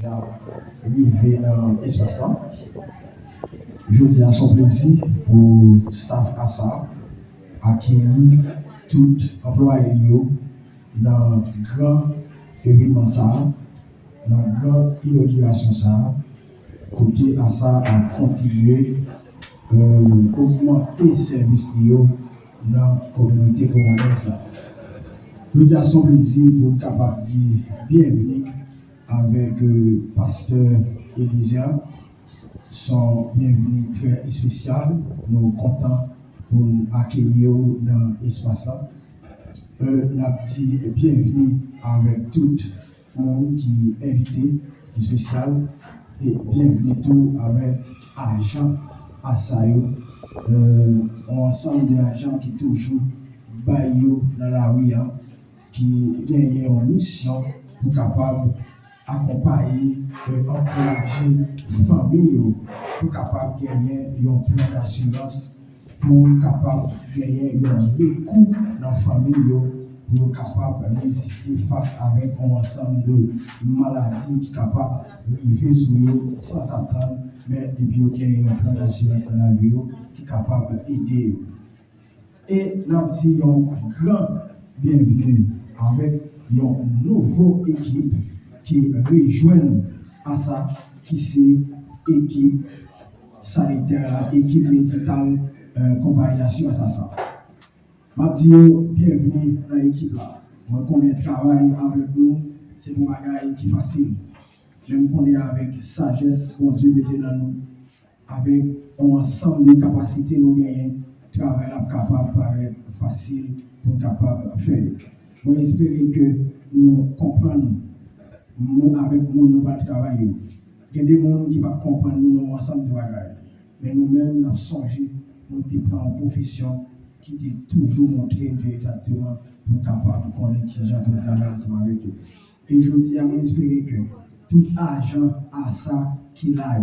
arrivé dans l'espace. Je dis à son plaisir pour staff à ça, à qui tout employé dans le grand événement ça, dans la grande inauguration ça, côté à ça à continuer augmenter les services dans la communauté congolaise. Je dis à son plaisir pour capable de dire bienvenue avec pasteur Elisa. Son bienvenue très spécial. Nous sommes contents pour nous accueillir dans l'espace là. Nous avons dit bienvenue avec tout le monde qui est invité spécial et bienvenue tout avec agent Asayo. Ensemble des agents qui toujours baillent dans la rue, qui gagnent une mission pour capable accompagner, encourager les familles pour capable gagner un plan d'assurance, pour capable gagner un recours dans la famille, pour capable résister face avec un ensemble de maladies qui sont capables de vivre sur eux sans attendre, mais depuis qu'il y a un plan d'assurance dans la vie qui est capable d'aider. Et nous avons dit un grand bienvenue avec une nouvelle équipe qui rejoint à ça, qui c'est équipe sanitaire, équipe médicale, compagnie d'assurance à ça. Je dis bienvenue dans l'équipe là. Moi, connais travail avec nous, c'est un bagage qui est facile. Je me connais avec sagesse, bon Dieu mettez dans nous, avec un ensemble de capacités nous gagnons, travail là capable paraître facile pour capable faire. Moi, j'espère que nous comprenons. Nous, avec nous, nous pas travailler. Il y a des gens qui ne peuvent pas comprendre nous ensemble de bagages. Mais nous-mêmes, nous avons songé, nous avons pris en profession qui est toujours montré exactement pour être capable de connaître qui j'ai travaillé ensemble avec eux. Et je dis à moi, espérer que tout agent a ça qu'il a.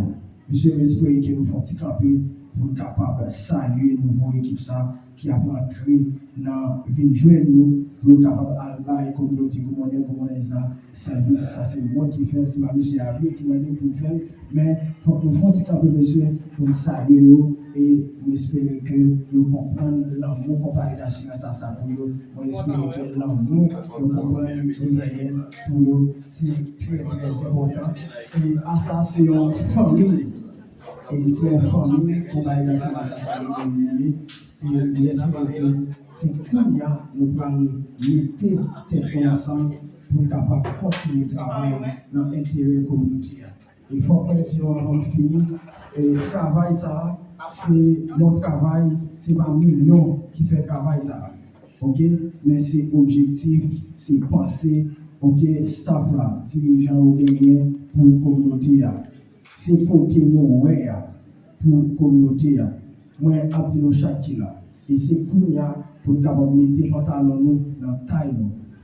Monsieur, j'espère que nous faisons camper pour être capable de saluer une nouvelle équipe ça qui a entré dans une journée nous pour être capable de la communauté comme ça service ça c'est moi qui fais c'est ma monsieur Avril qui m'a dit pour faire mais faut que nous fassions camper monsieur pour saluer nous et nous espérer que nous comprenions l'amour comparé d'assurance à ça pour nous on espère que l'amour nous comprenions pour nous c'est très très important et à ça c'est une famille. Et c'est une famille pour aller dans ce massacre et j'espère que c'est qu'il y a nous pouvons mettre tête ensemble pour être capable de continuer le travail dans l'intérêt communautaire. Il faut qu'on avant de finir. Et le travail, ça, c'est notre travail, c'est pas millions qui fait travail, ça. Ok? Mais c'est objectif, c'est pensée, ok? Staff là, dirigeant ou gagné pour la communauté. C'est côté nous pour la communauté. Moi, je suis chaque là. Et c'est pour nous capable de mettre pantalon dans la taille,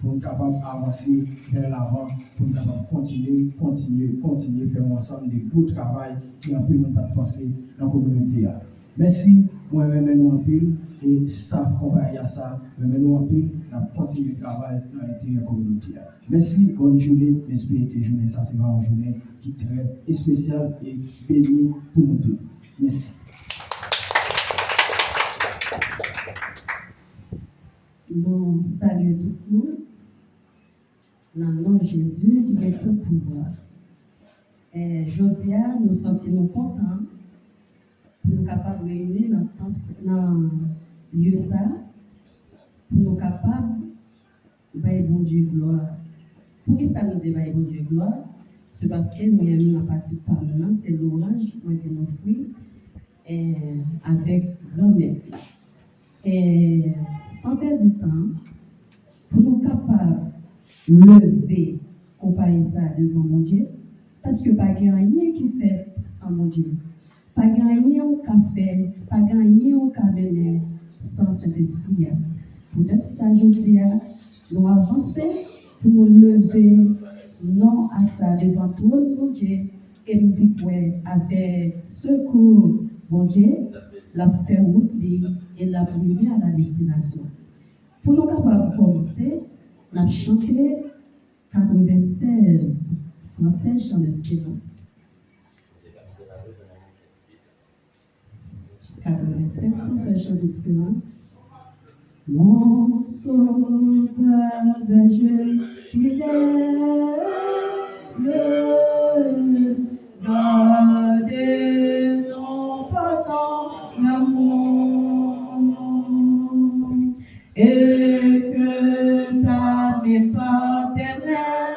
pour nous capable d'avancer vers l'avant, pour nous capable continuer, faire ensemble des beaux travail qui ont pu nous passer dans la communauté. Merci, moi, je nous en pile, et staff compagnie à ça, je nous en pile, on continue le travail dans l'intérieur communautaire. Merci, bonne journée, j'espère que journée, ça c'est une journée qui est très spéciale et bénie pour nous tous. Merci. Nous saluons tout le monde. Dans le nom de Jésus, qui est tout pouvoir. Aujourd'hui, nous sentons contents pour nous capables de réunir dans le lieu ça, pour nous capables de faire bon Dieu gloire. Pour qui ça nous dit bon Dieu gloire? C'est parce que nous avons une partie permanente, c'est l'orange, nous avons nos fruits, avec grand-mère. Et sans perdre du temps, pour nous capables de lever, comparer ça devant mon Dieu, parce que pas rien qui fait sans mon Dieu. Pas rien qui fait, pas rien qui venir sans cet esprit. Peut-être ça, je dis, nous avancer pour nous lever, non à ça devant tout mon Dieu, et nous dire avec secours, mon Dieu, la faire route et la priver à la destination. Pour nous capables de commencer, nous avons chanté 96 Français, Chant d'Espérance. 96, Français, Chant d'Espérance. Mon sauveur, berger fidèle, gardez-nous par son amour, et que ta main paternelle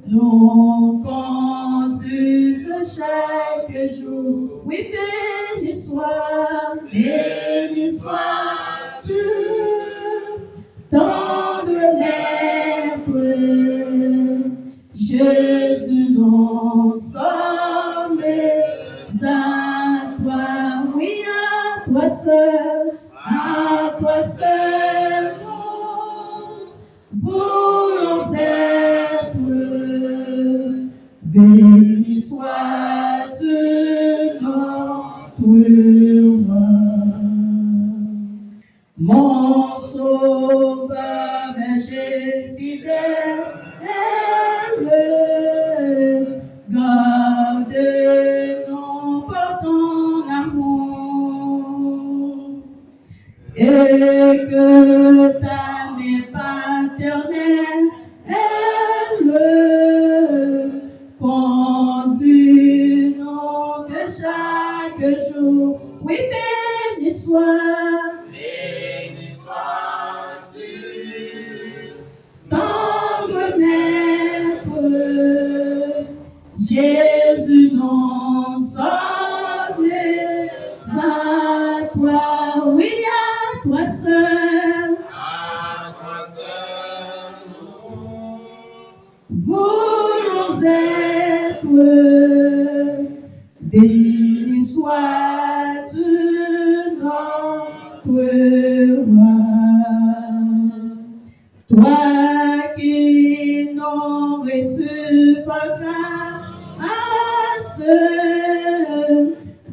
nous conduise chaque jour. Oui, béni sois-tu, tendre lèvre, Jésus, nous sommes à toi, oui, à toi seul, nous voulons être. Béni sois-tu, notre roi. Mon sauveur, berger fidèle, garde-nous par ton amour, et que ta main paternelle conduis-nous de chaque jour. Oui, béni sois-tu, tendre maître, Jésus, nous sommes à toi, oui, à toi seul, voulons être. Béni sois-tu, notre roi. Toi qui nous reçus par grâce,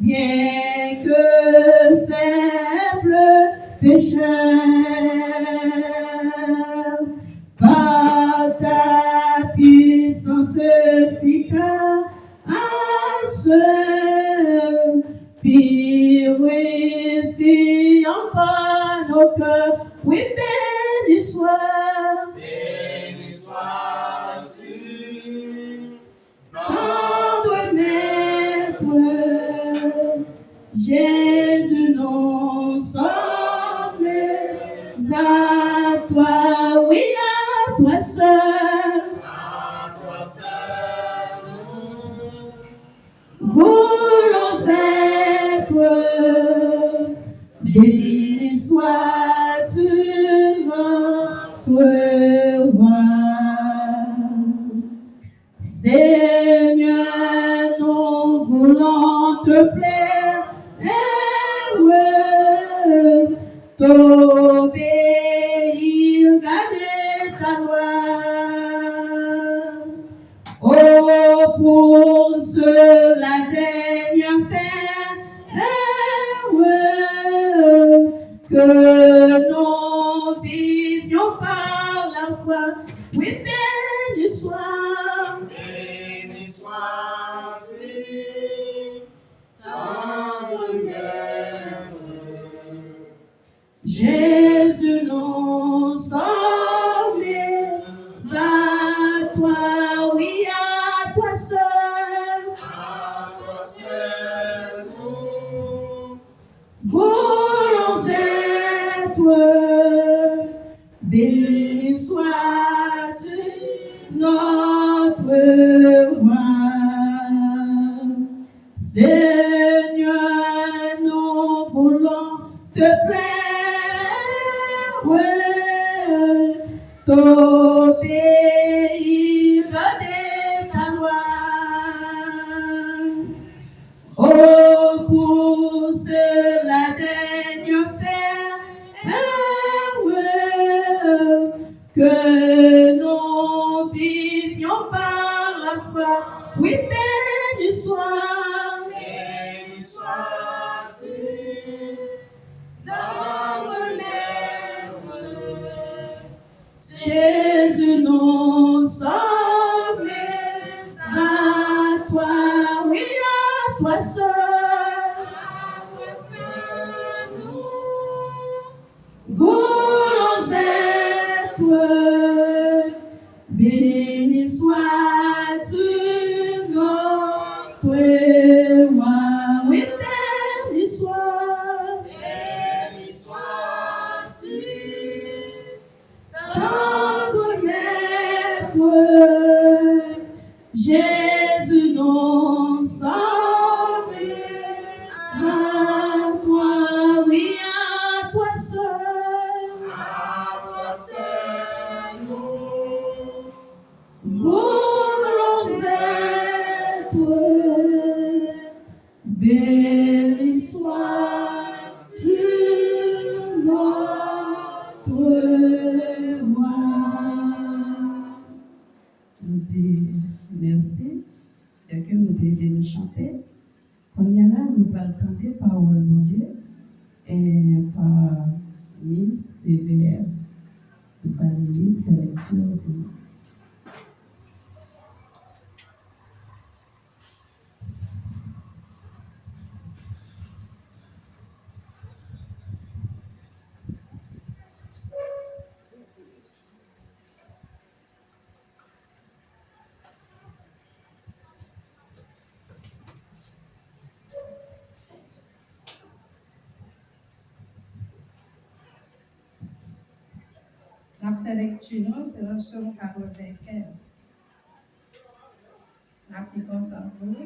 bien que faible pécheur, par ta puissance efficace, purifie encore nos cœurs. Oui, béni sois-tu, tendre maître, Jésus, nous sommes à toi, oui, à toi seul, voulons être. Béni sois-tu, notre roi. Seigneur, nous voulons te plaire, t'obéir, garder ta loi. Oh, pour cela daigne faire que nous vivions par la foi. Oui, béni sois-tu, tendre maître, Jésus, nous sommes à toi, oui, à toi seul, nous voulons être. Béni sois-tu, notre roi. Seigneur, nous voulons te plaire, t'obéir, garder ta loi. Oh, pour cela daigne faire que nous vivions par la foi. Oui, béni sois-tu, dans le lèvre, Jésus. Jésus, nous sommes à toi, oui, à toi seul. Voulons être, béni sois-tu, notre roi. Oui, béni sois-tu, tendre maître. Jésus, nous sommes à toi, oui, à toi seul. Voulons être, béni sois-tu, notre roi. Nous disons merci de que nous aider nous chanter. Quand il y a là, nous allons tenter parole de Dieu et par Miss CVR. Nous allons lire, faire lecture de nous. La lecture, c'est le psaume 95. L'application à vous.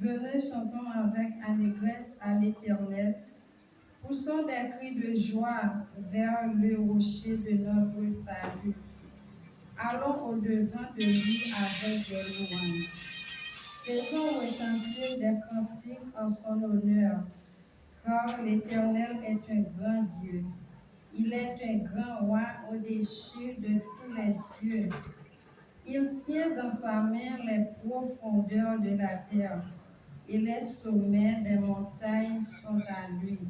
Venez, chantons avec allégresse à l'Éternel. Poussons des cris de joie vers le rocher de notre salut. Allons au-devant de lui avec des louanges. Faisons retentir des cantiques en son honneur, car l'Éternel est un grand Dieu. Il est un grand roi au-dessus de tous les dieux. Il tient dans sa main les profondeurs de la terre, et les sommets des montagnes sont à lui.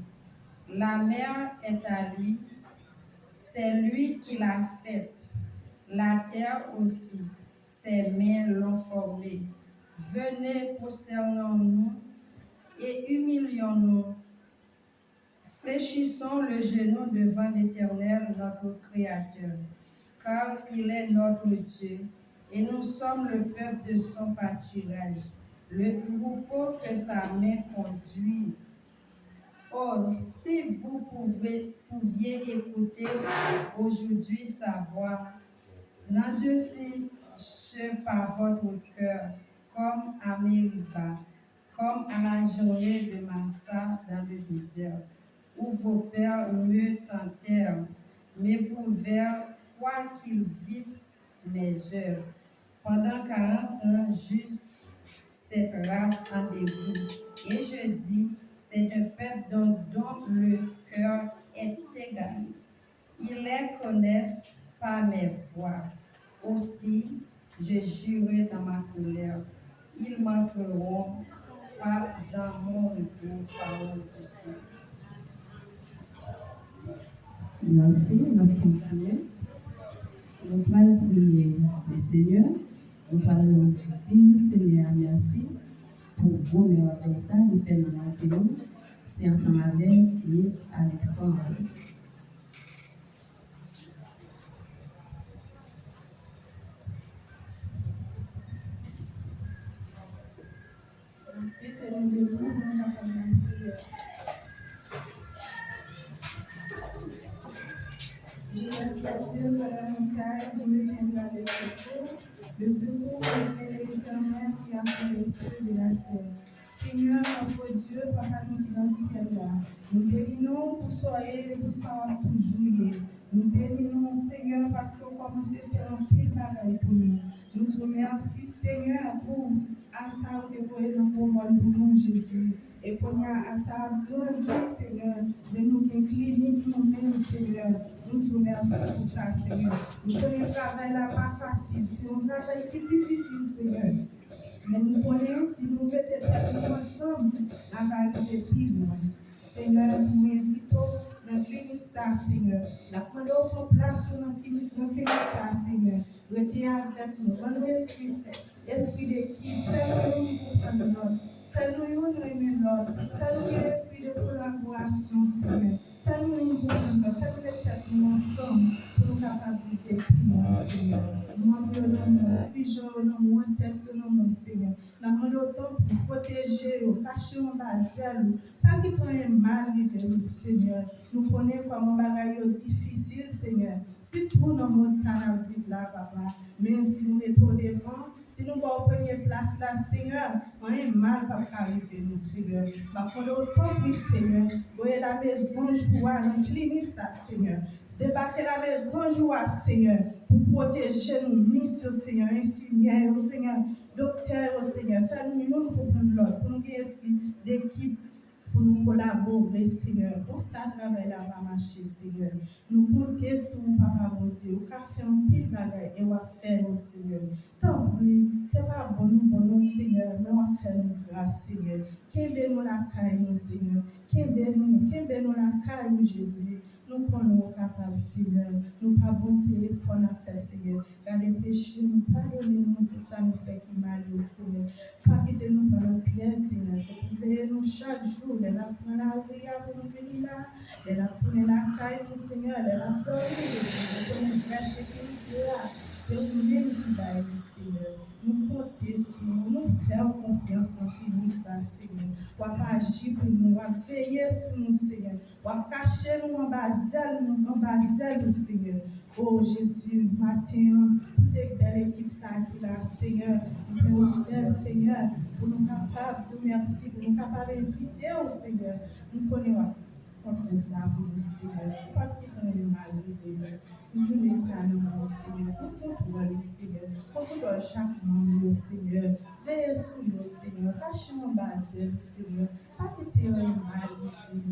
La mer est à lui, c'est lui qui l'a faite. La terre aussi, ses mains l'ont formée. Venez, prosternons-nous et humilions-nous. Fléchissons le genou devant l'Éternel, notre Créateur, car il est notre Dieu, et nous sommes le peuple de son pâturage, le troupeau que sa main conduit. Oh, si vous pouviez écouter aujourd'hui sa voix, n'endurcissez pas votre cœur, comme à Mériba, comme à la journée de Massa dans le désert, où vos pères me tentèrent, m'éprouvèrent, quoi qu'ils vissent mes œuvres. Pendant 40 ans, j'eusse cette race en dégoût. Et je dis, c'est un peuple dont le cœur est égal. Ils les connaissent par mes voix. Aussi, je jurai dans ma colère. Ils m'entreront pas dans mon repos, parole du Seigneur. Merci, nous allons continuer. Nous allons prier le Seigneur. Nous allons dire, Seigneur, merci pour vos merveilles. Ça, nous faisons la vidéo. C'est ensemble avec Miss Alexandre. Le secours est l'Éternel qui a fait les cieux et la terre. Seigneur, notre Dieu, papa nous dans le ciel là. Nous bénissons pour soyez et pour ça toujours. Nous bénissons, Seigneur, parce que vous commencez à faire un pile bagaille pour nous. Nous te remercions, Seigneur, pour à ça que vous avez dans vos pour nous, Jésus. Et pour nous, à ça, grandis, Seigneur, de nous incliner, nous-mêmes, Seigneur. Nous te remercions pour ça, Seigneur. Nous connaissons le travail là pas facile. C'est un travail qui est difficile, Seigneur. Mais nous connaissons, si nous mettons ensemble, la vérité est plus loin. Seigneur, nous invitons dans la clinique ça, Seigneur. La prendre place sur notre clinique ça, Seigneur. avec nous. Bon esprit d'équipe, fais-nous pour prendre l'autre. Fais-nous aimer l'autre. Fais-nous un esprit de collaboration, Seigneur. Fais-nous une bonne l'autre. Fais-nous les faire ensemble pour nous capables de vivre, Seigneur. Nous demandons, dirigeons nos mains, tête sur nos mains, Seigneur. Nous demandons pour protéger, cacher nos bazelles, pas qu'il y ait mal, Seigneur. Nous connaissons comment bagaille difficile, Seigneur. Si tout le monde s'en vivre là, papa, même si nous mettons devant, si nous avons première place là, Seigneur, rien mal va arriver, nous, Seigneur. Par contre, autant plus, Seigneur, voyez la maison joie, la clinique, ça, Seigneur. Débarquer la maison joie, Seigneur, pour protéger nos missions, Seigneur, infirmières, Seigneur, docteurs, Seigneur. Fais-nous pour prendre l'autre, pour nous guérir d'équipe. Pour nous collaborer, Seigneur. Pour ça, travail là va marcher, Seigneur. Nous comptons sur nous, Papa, mon Dieu. Nous avons fait un pile bagaille et on va faire, Seigneur. Tant pis, ce n'est pas bon, Seigneur, mais on va faire une grâce, Seigneur. Qu'est-ce nous la caille, Seigneur? Qu'est-ce nous la caille, Jésus? Nous prenons capables, Seigneur. Nous pas bon téléphone à faire, Seigneur. Car les péchés, nous pardonnez-nous, tout ça nous fait qui mal, Seigneur. Pas quitter nous par nos pieds, Seigneur. C'est pour veiller nous chaque jour. Les la prendre la prière pour nous venir là. Les la tourner la caille, nous, Seigneur. Les la dormir, Jésus. Nous prenons vraie sécurité là. C'est vous-même qui va aider, Seigneur. Nous comptons sur nous. Nous faisons confiance en nous, Seigneur. On va agir pour nous. On va veiller sur nous, Seigneur. On va cacher nous en bas zèle, Seigneur. Oh Jésus, matin, toute belle équipe ça qui là, Seigneur. Nous faisons Seigneur, pour nous capables de merci, pour nous capables d'inviter au Seigneur. Nous connaissons contre ça pour nous, Seigneur. Pas qu'il y ait mal, nous jouons ça, nous, Seigneur. Nous contrôlons, Seigneur. Contrôlons chaque membre, Seigneur. Veillez sur nous, Seigneur. Cachez nos bases, Seigneur. Pas qu'il y ait mal,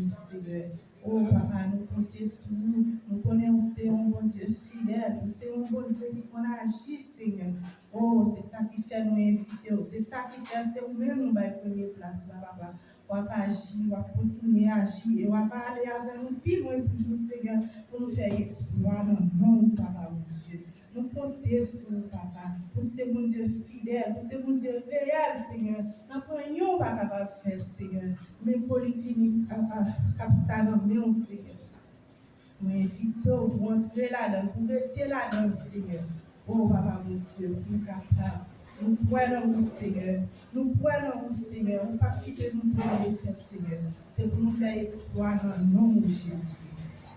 Seigneur. Oh, Papa, nous comptons sur nous. Nous connaissons, c'est un bon Dieu fidèle. C'est un bon Dieu qui agit, Seigneur. Oh, c'est ça qui fait nous inviter. C'est ça qui fait, c'est nous-mêmes nous la première place là, Papa. On va agir, on va continuer à agir. Et on va aller avec nous, plus loin toujours, Seigneur, pour nous faire exploit dans le monde, Papa, mon Dieu. Nous comptons sur nous, Papa, pour ce bon Dieu fidèle, pour ce bon Dieu réel, Seigneur. Nous prenons pas capable de faire, Seigneur. Mais polyclinique, capsule, non, Seigneur. Nous invitons pour entrer là-dedans, pour rester là-dedans, Seigneur. Oh, Papa, mon Dieu, nous capable. Nous prenons, Seigneur. Nous prenons, Seigneur. On ne pas quitter nous pour les faire, Seigneur. C'est pour nous faire exploit dans le nom de Jésus.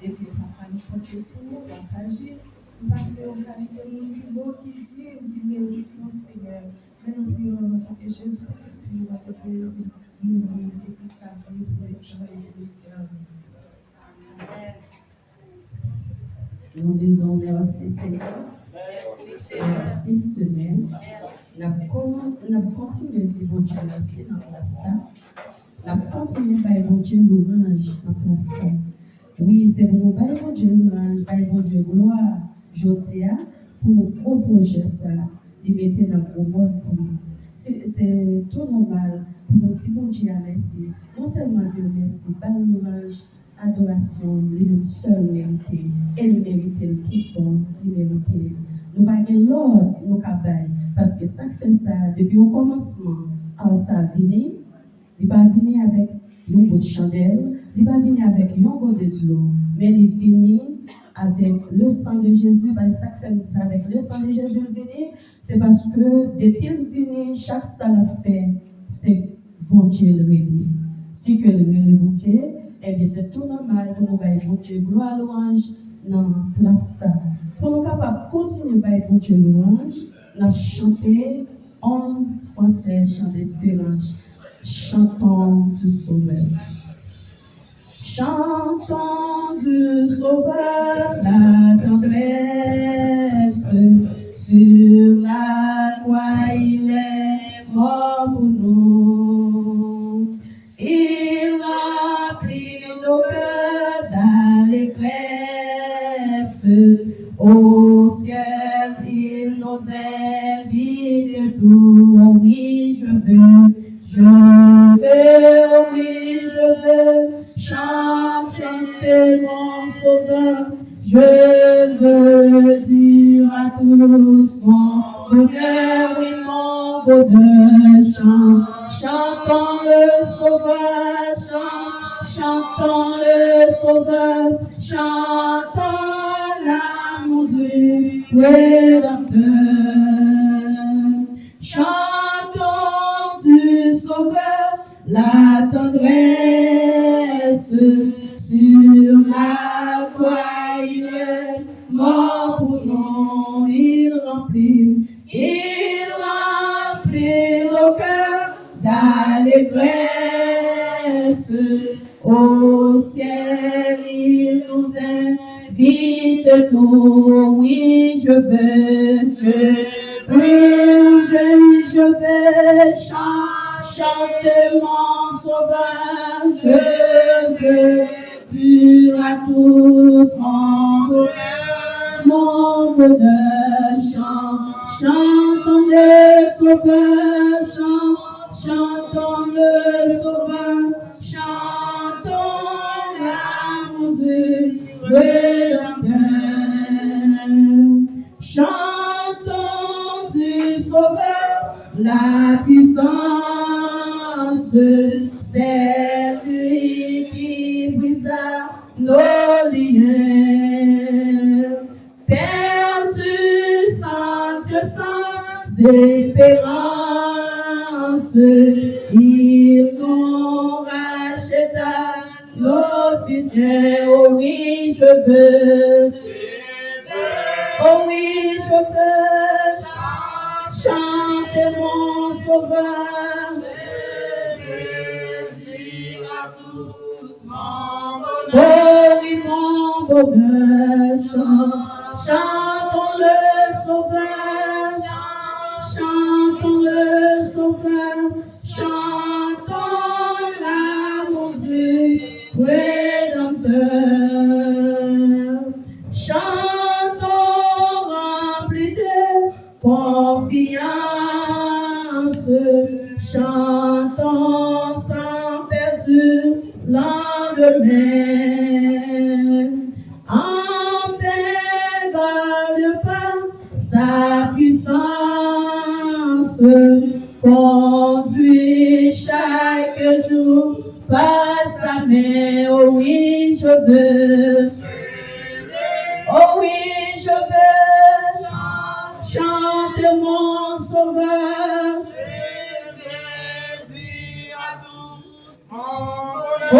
Et puis, Papa, nous comptons sur nous, partager. Nous ne pouvons pas qualité nous beau qui dit, qui mérite, Seigneur. Mais nous prions que Jésus, nous va te nous Nous disons merci Seigneur. Merci Seigneur. Nous continuons à dire bon Dieu merci dans la place. Nous continuons à dire bon Dieu louange dans la place. Oui, c'est pour nous bailler bon Dieu louange, bailler bon Dieu gloire, Jodia, pour proposer ça, de mettre dans le monde pour nous. C'est tout normal pour nous dire bon Dieu merci. Non seulement dire merci, pas louange, adoration, lui seul mérité. Elle mérite tout le temps, il mérite. Nous pas de l'ordre, nous capables. Parce que ça fait ça, depuis le commencement, ça vient, il va venir avec un bout de chandelle, il va venir avec un goût de l'eau, mais il vient avec le sang de Jésus. Parce que ça fait ça avec le sang de Jésus venir, c'est parce que depuis le venir, chaque salle fait, c'est bon Dieu le réveil. Si que le bon Dieu, eh bien c'est tout normal pour nous bailler bon Dieu gloire louange dans la place. Pour nous capables de continuer à bailler bon Dieu louange, nous avons chanté 11 français chants d'espérance. Chantons du Sauveur. Chantons du Sauveur la tendresse. Sur la croix, il est mort pour nous. Il remplit nos cœurs d'allégresse. Au ciel, il nous invite tout. Oh oui, je veux, oui, je veux chanter mon Sauveur. Je veux dire à tous mon bonheur, chantons le Sauveur, chantons le Sauveur, chantons l'amour du Rédempteur. Chantons du Sauveur, la tendresse, sur la croix il est mort pour nous, il remplit nos cœurs d'allégresse. Au ciel, il nous invite tout. Oui, je vais chanter mon Sauveur. Je veux sur à tout mon bonheur. Chantons le Sauveur, chantons le Sauveur, chantons l'amour du Rédempteur. Chantons du Sauveur la puissance, c'est lui qui brisa nos liens. Perdus sans espérance, il nous racheta nos fils. Oh oui, je veux. Oh oui, je veux chanter mon Sauveur. Oh oui, mon bonheur, chantons le Sauveur, chantons le Sauveur, chantons l'amour du Rédempteur. Chantons remplis de confiance, chantons sans perdu lendemain. En paix, garde pas sa puissance, conduit chaque jour par sa main. Oh oui, je veux. Oh oui, je veux chanter mon Sauveur. Oh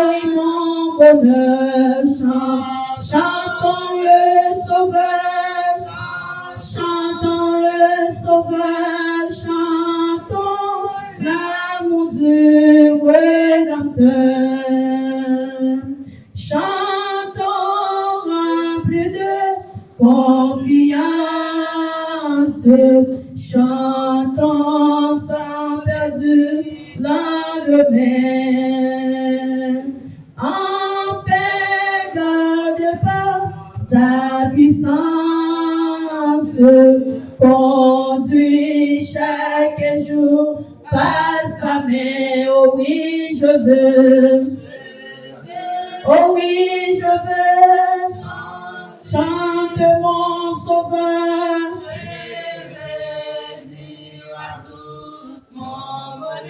oui, mon bonheur, chantons le Sauveur, chantons le Sauveur, chantons l'amour du Rédempteur. Chantons remplis de confiance, chantons sans perdu lendemain. En paix, garde pas sa puissance, conduit chaque jour par sa main. Oh oui, je veux. Oh oui, je veux chanter mon Sauveur.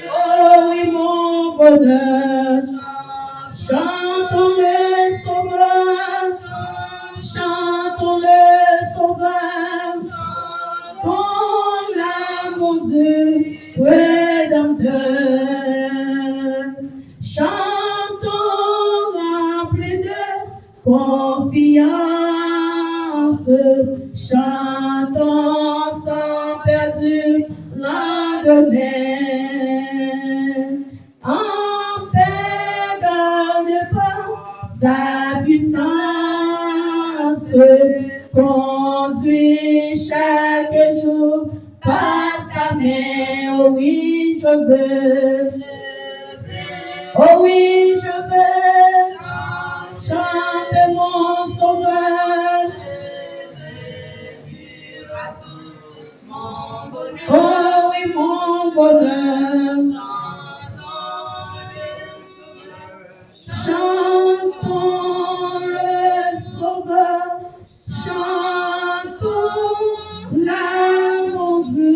Oh oui, mon bonheur, chantons le Sauveur, chantons le Sauveur, pour l'amour du Rédempteur. Chantons remplis de confiance, chantons sans perdu lendemain. En paix, garde pas sa puissance, conduit chaque jour par sa main. Oh oui, je veux. Oh oui, je veux chanter mon Sauveur. Oh oui, mon bonheur. Chantons le Sauveur, chantons l'amour du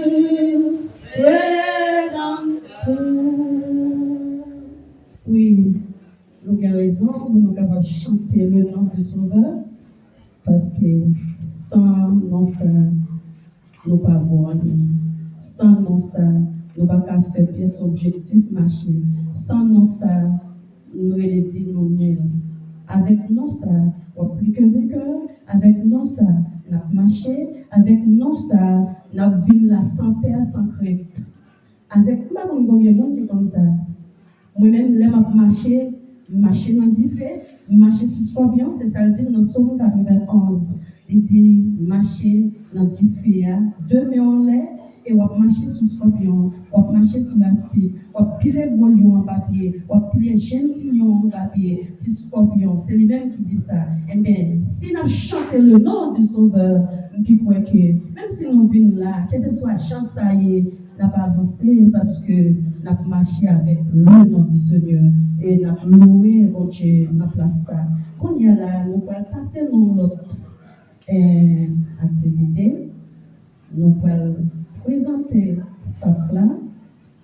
va chanter le nom du Sauveur, parce que sans nom ça, nous ne pouvons pas voir rien. Sans nom ça, nous ne pouvons pas faire pièce objectif marcher. Sans nom ça, nous allons dire nous nuls. Avec nous ça, on plus que vainqueur. Avec nous ça, nous avons marché. Avec nous ça, nous avons vécu là sans peur, sans crainte. Avec moi, combien de monde qui est comme ça? Moi-même, là, je marche dans des faits, marcher sous scorpion, c'est ça le dire dans Somme 91. Il dit marcher dans des faits, deux mains en l'air, et on marcher sous scorpion, on marcher sous l'aspect, on piler gros lion en papier, on piler gentil lion en papier, petit scorpion, c'est lui-même qui dit ça. Eh bien, si nous chantons le nom du Sauveur, nous croyons que même si nous venons là, que ce soit chance ça y est, n'a pas avancé parce que n'a pas marché avec le nom du Seigneur et n'a pas loué au Dieu n'a place ça. Quand il y a là, nous pouvons passer dans notre activité, nous pouvons présenter staff là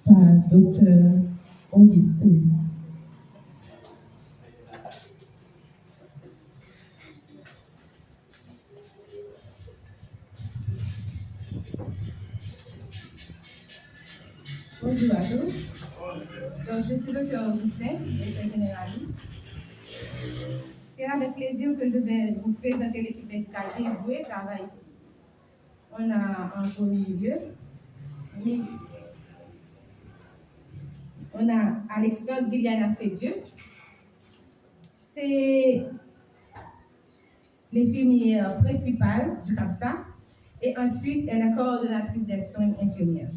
par Dr. Augustin. Bonjour à tous. Donc, je suis Dr. Augustin, médecin généraliste. C'est avec plaisir que je vais vous présenter l'équipe médicale dévouée qui travaille ici. On a en premier lieu on a Alexandre Guiliana Sédieu. C'est l'infirmière principale du CAPSA et ensuite elle est coordonnatrice des soins infirmières.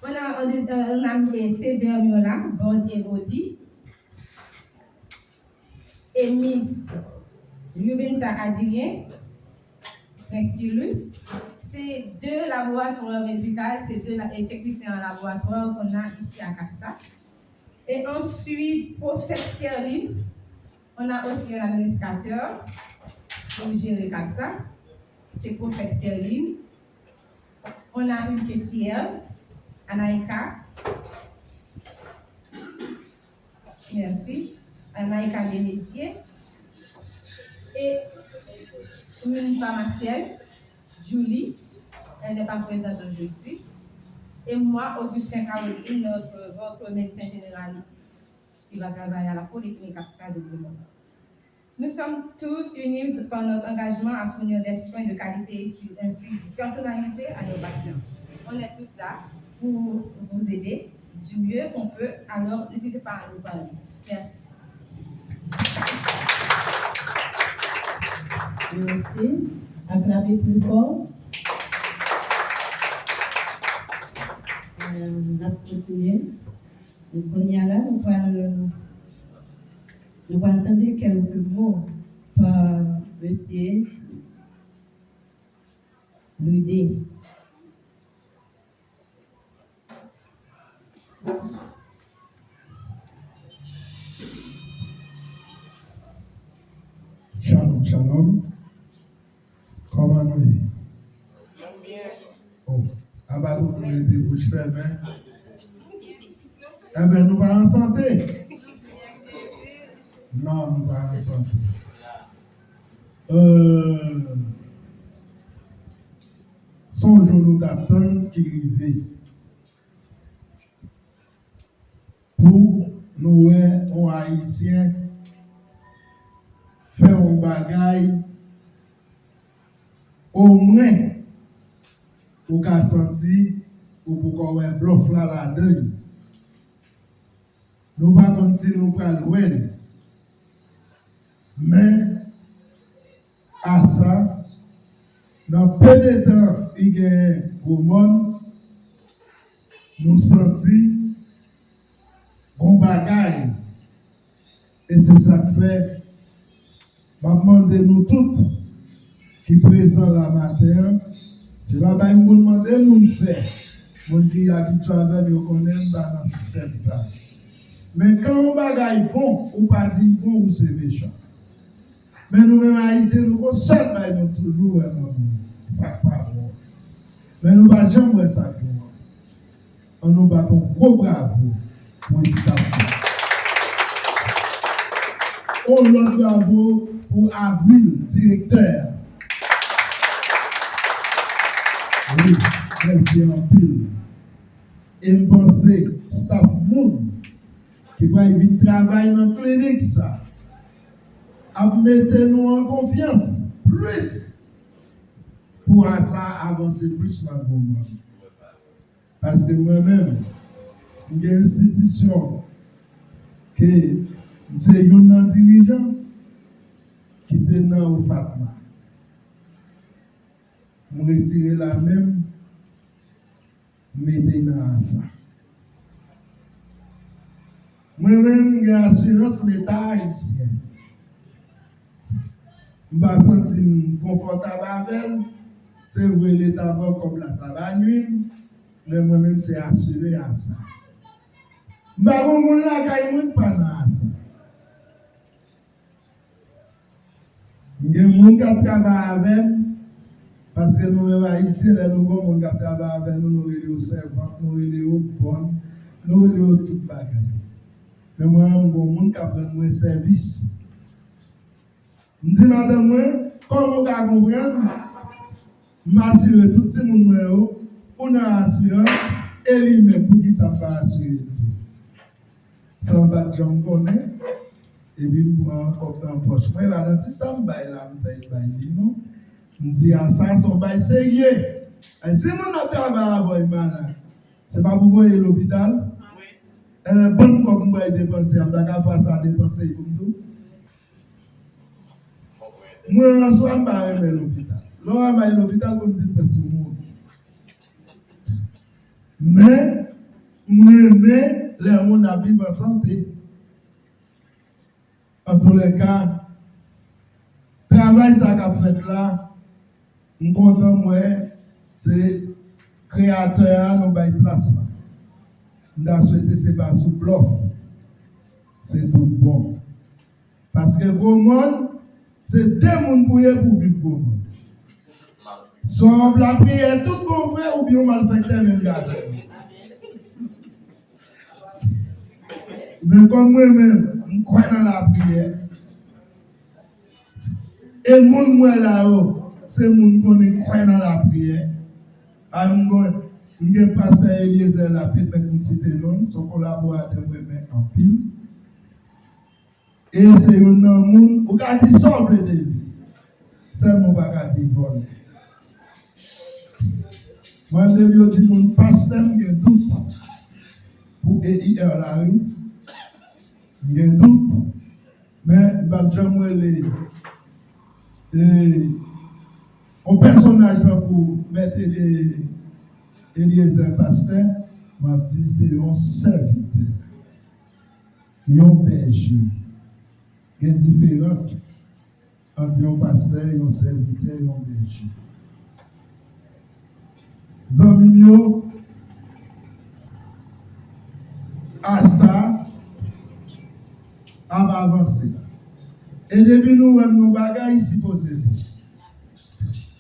On a Sévère Miola, Borde Evodi, et Miss Yubenta Adrien, Princilus. C'est deux laboratoires médicaux, c'est deux techniciens en laboratoire qu'on a ici à CAPSA. Et ensuite, Prophète Sterling, on a aussi un administrateur pour gérer CAPSA, c'est Prophète Sterling. On a une caissière, Anaïka. Merci. Anaïka Demessier. Et une pharmacienne, Julie. Elle n'est pas présente aujourd'hui. Et moi, Augustin Caroline, votre médecin généraliste qui va travailler à la Polyclinique CAPSA de Beaumont. Nous sommes tous unis par notre engagement à fournir des soins de qualité et un suivi personnalisé à nos patients. On est tous là pour vous aider du mieux qu'on peut, alors n'hésitez pas à nous parler. Merci. Merci. Acclamez plus fort. On va continuer. Donc, on y a là, nous allons entendre quelques mots par M. Louis. Shalom, shalom. Comment nous y? Oh, abattons pour les débouches fermées. Eh bien, nous pas en santé. Non, nous pas en santé. Son jour d'attente qui arrive pour nous, on haïtiens, faire un bagage au moins pour qu'à sentir ou pour qu'on ait bluff là là-dedans. Nous pas comme si nous pas loin. Mais à ça, dans peu de temps, il y a au monde, nous sentis bon bagage. Et c'est ça que fait. Je demande nous tous qui sont présents là matin, c'est pas que nous demandons nous faire. Nous qui habitués avec nous connaissons dans le système ça. Mais quand on bagaille bon, on pas dire bon ou c'est méchant. Mais nous-mêmes haïtiens, nous sommes toujours ça pas bon. Mais nous ne pas jamais ça bon. On nous battons gros bravo pour ça. On l'autre bravo pour Avril, directeur. Oui, merci en pile. Et je pense staff monde qui va venir travailler dans la clinique ça. À mettre nous en confiance plus pour ça avancer plus dans le monde. Parce que moi-même, j'ai une institution que c'est un dirigeant qui était dans le Fatma. Je retire la même, mettez dans ça. Moi-même, j'ai assurance l'État haïtien. Je ne me sens confortable avec elle. C'est vrai, l'État va comme là, ça va nuire. Mais moi-même, c'est assuré à ça. Je ne sais pas dans ça. Il y a des gens qui travaillent avec parce que nous-mêmes ici, nous avons des gens qui travaillent avec nous, nous avons des servantes, nous avons des bonnes, nous avons tout bagage. Mais moi, je suis qui prend mon service. Je dis, madame, comment vous comprenez? Je m'assure tout le monde pour une assurance et lui-même pour qu'il ne pas assurer tout. Sans battre, j'en connais. Et puis, je prends un cop dans la poche. Moi, je vais dans ça, je vais non. Je dis, ah, ça, son bail sérieux. Et si mon travail avec moi, c'est pas pour voir l'hôpital. Et le bon cop, je vais dépenser, je vais pas ça dépenser pour tout. Moi, je suis pas l'hôpital. Là, je vais l'hôpital pour me dire que c'est moi. Mais, moi, les gens à vivre en santé. En tous les cas, le travail ça qu'a fait là, je suis content, moi, c'est créateur, nous avons place là. Nous avons souhaité c'est pas sous bluff. C'est tout bon. Parce que gros monde, c'est deux mondes pour vivre gros monde. Soit la prière tout bon frère ou bien on malfaiteur même gars. Mais comme moi-même, je crois dans la prière. Et mon moi là-haut, c'est mon qui croit dans la prière. Je suis pasteur Eliezer la peut-être une cité non, son collaborateur en pile. Et c'est un monde qui a dit sauve de lui. C'est mon bagage qui vole. Moi, je dis que mon pasteur, j'ai doute pour EIR la rue. J'ai doute. Mais je vais un personnage pour mettre Eliezer pasteur, m'a dit c'est un serviteur, un berger. Il y a une différence entre un pasteur, un serviteur et un berger. Zambimio, à ça, à avancer. Et depuis nous, nous bagages ici posés.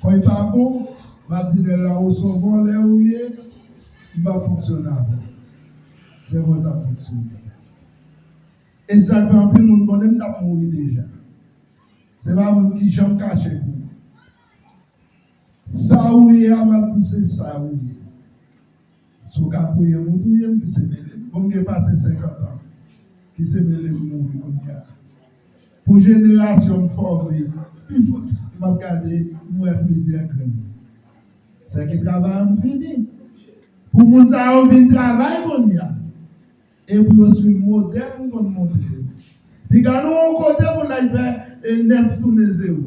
Quand il n'est pas bon, je dis là où sont bons, là où il est, il va fonctionner. C'est comme ça fonctionne. Et ça fait un peu de monde qui a mouru déjà. Ce n'est pas un monde qui j'aime cacher pour nous. Ça où il est, on va pousser ça où il est. Si vous avez tout, vous qui s'est mêlé. Comme il est passé 50 ans, qui s'est mêlé pour mourir. Pour génération forte, il faut regarder, moi, plaisir grand. C'est que le travail fini. Pour nous, ça a un travail, et pour suivre le modèle, pour nous montrer. Puis quand nous, on côté, pour nous faire 9 tourner 0.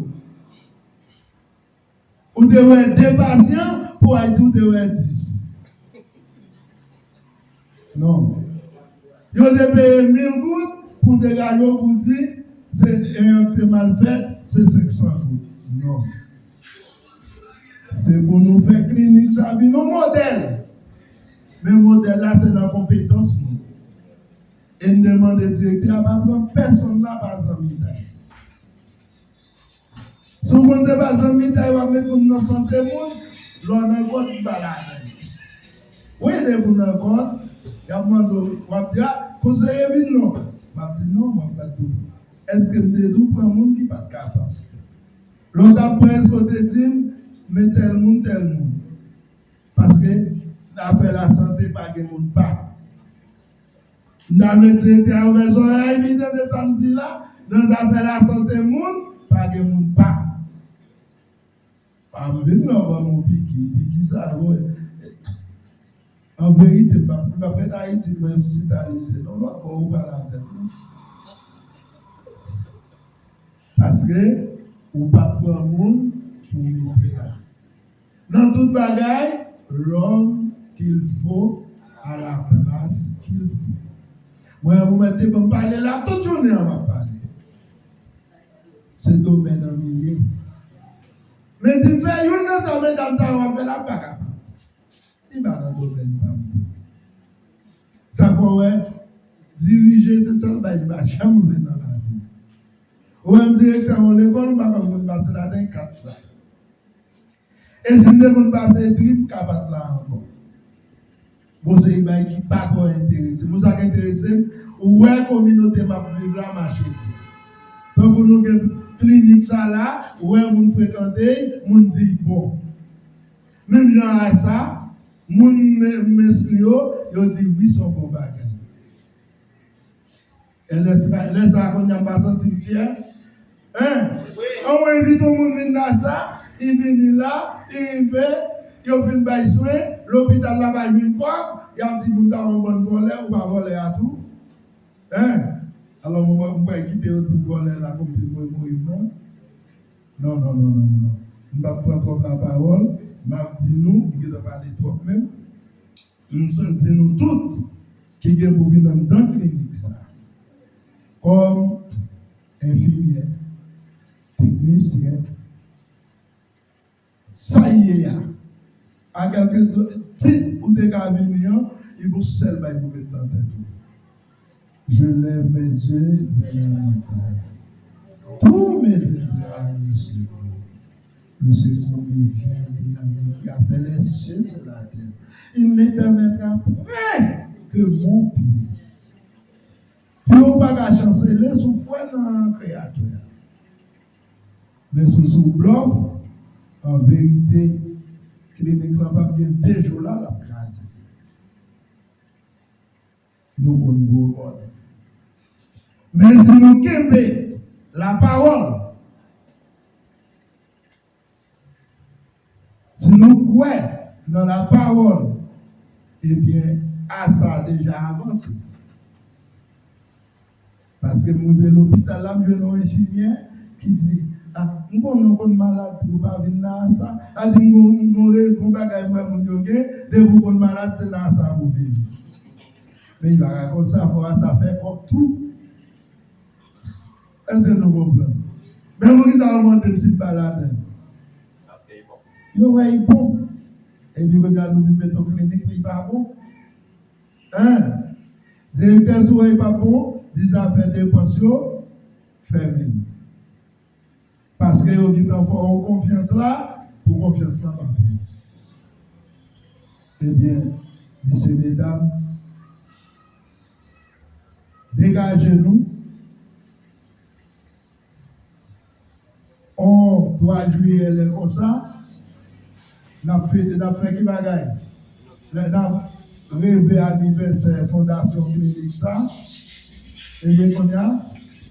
Ou devez être 2 patients pour être 10. Non. Vous devez 1000 gouttes pour dégager pour dire c'est un mal fait, c'est 500 gouttes. Non. C'est pour nous faire clinique, ça vient nos modèles. Mais le modèle là, c'est la compétence. Et nous demandons au directeur, personne là, pas en médaille. Si vous ne savez pas en médaille, vous allez mettre dans santé, l'on a un code balade. Oui, il y a un code, il y a un code, vous allez dire, conseiller, non. Je dis non, je ne vais pas tout. est-ce que nous devons prendre un monde qui n'est pas capable? L'autre après, ce qu'on te dit, mais tel monde. Parce que après la santé, pas de monde pas. Dans le directeur ouvert oreilles, évidemment, de samedi là, dans après la santé, monde, pas de monde pas. En vérité, on va mon piqué ça. En vérité, je ne vais pas être Haïti, mais hospitalisé. Non, on va pas la parce que, on ne peut pas prendre le monde pour mépriser. Dans toute bagaille, l'homme qu'il faut à la place qu'il faut. Moi, vous mettez pour me parler là, toute journée, on va parler. C'est domaine en milieu. Mais tu fais une ça, mesdames, ça va faire la bagarre. Il va dans le domaine. Ça pourrait diriger, c'est ça, il va jamais dans la vie. Ou un directeur de l'école, on va passer là-dedans 4 fois. Et si nous ne passer drip, capable là encore. Bon, c'est un qui n'est pas intéressé. Nous sommes intéressés, où est la communauté m'a vivre là, marcher. Donc, nous avons une clinique ça là, où est nous fréquenter, nous dit bon. Même dans ça, nous m'excluons, ils disent oui, son bon bagage. Et laisse ça qu'on n'a pas senti fier. Hein? On va inviter tout le monde dans ça, il vient là, il vient by soin, l'hôpital là va une fois, il a dit nous avons bon voler, on va voler à tout. Hein? Alors on va quitter le petit voler là comme si moi non. Non. On va prendre la parole, m'a dit nous, il va parler toi même. Nous sommes dit nous toutes qui sont pour venir dans la clinique ça. Comme infirmière, technicien, ça y est, à quelques types ou des cabinets, il faut seul vous mettre dans tête. Je lève mes yeux vers la montagne. Tous mes viendra le secours. Le secours me vient qui appelle les cieux sur la terre. Il ne permettra point que mon pied. Puis on ne va pas chanceler sous point dans la créature. Mais sous bluff, en vérité, clinique n'a pas bien déjà là la case. Nous on go. Mais si nous kembe la parole, si nous croyons dans la parole, eh bien, à ça déjà avancé. Parce que mon de l'hôpital là, je un infirmier qui dit ah, nous sommes malades, nous ne pouvons pas venir dans ça. Il dit nous sommes malades, nous sommes malades, c'est dans ça pour vivre. Mais il va raconter ça, pour ça faire comme tout. Est-ce que nous comprenons? Mais vous qui avez monté une petite balade. Parce qu'il est bon. Il est bon. Et puis, quand nous mettons clinique, il n'est pas bon. Hein? Directeur, si il n'est pas bon, des affaires de pension, fermez. Parce que vous dites en confiance là, pour confiance là, pas plus. Eh bien, messieurs, mesdames, dégagez-nous. On doit jouer les comme ça. On a fait qui bagaille. On a rêvé anniversaire Fondation Clinique ça. Et bien, qu'on a,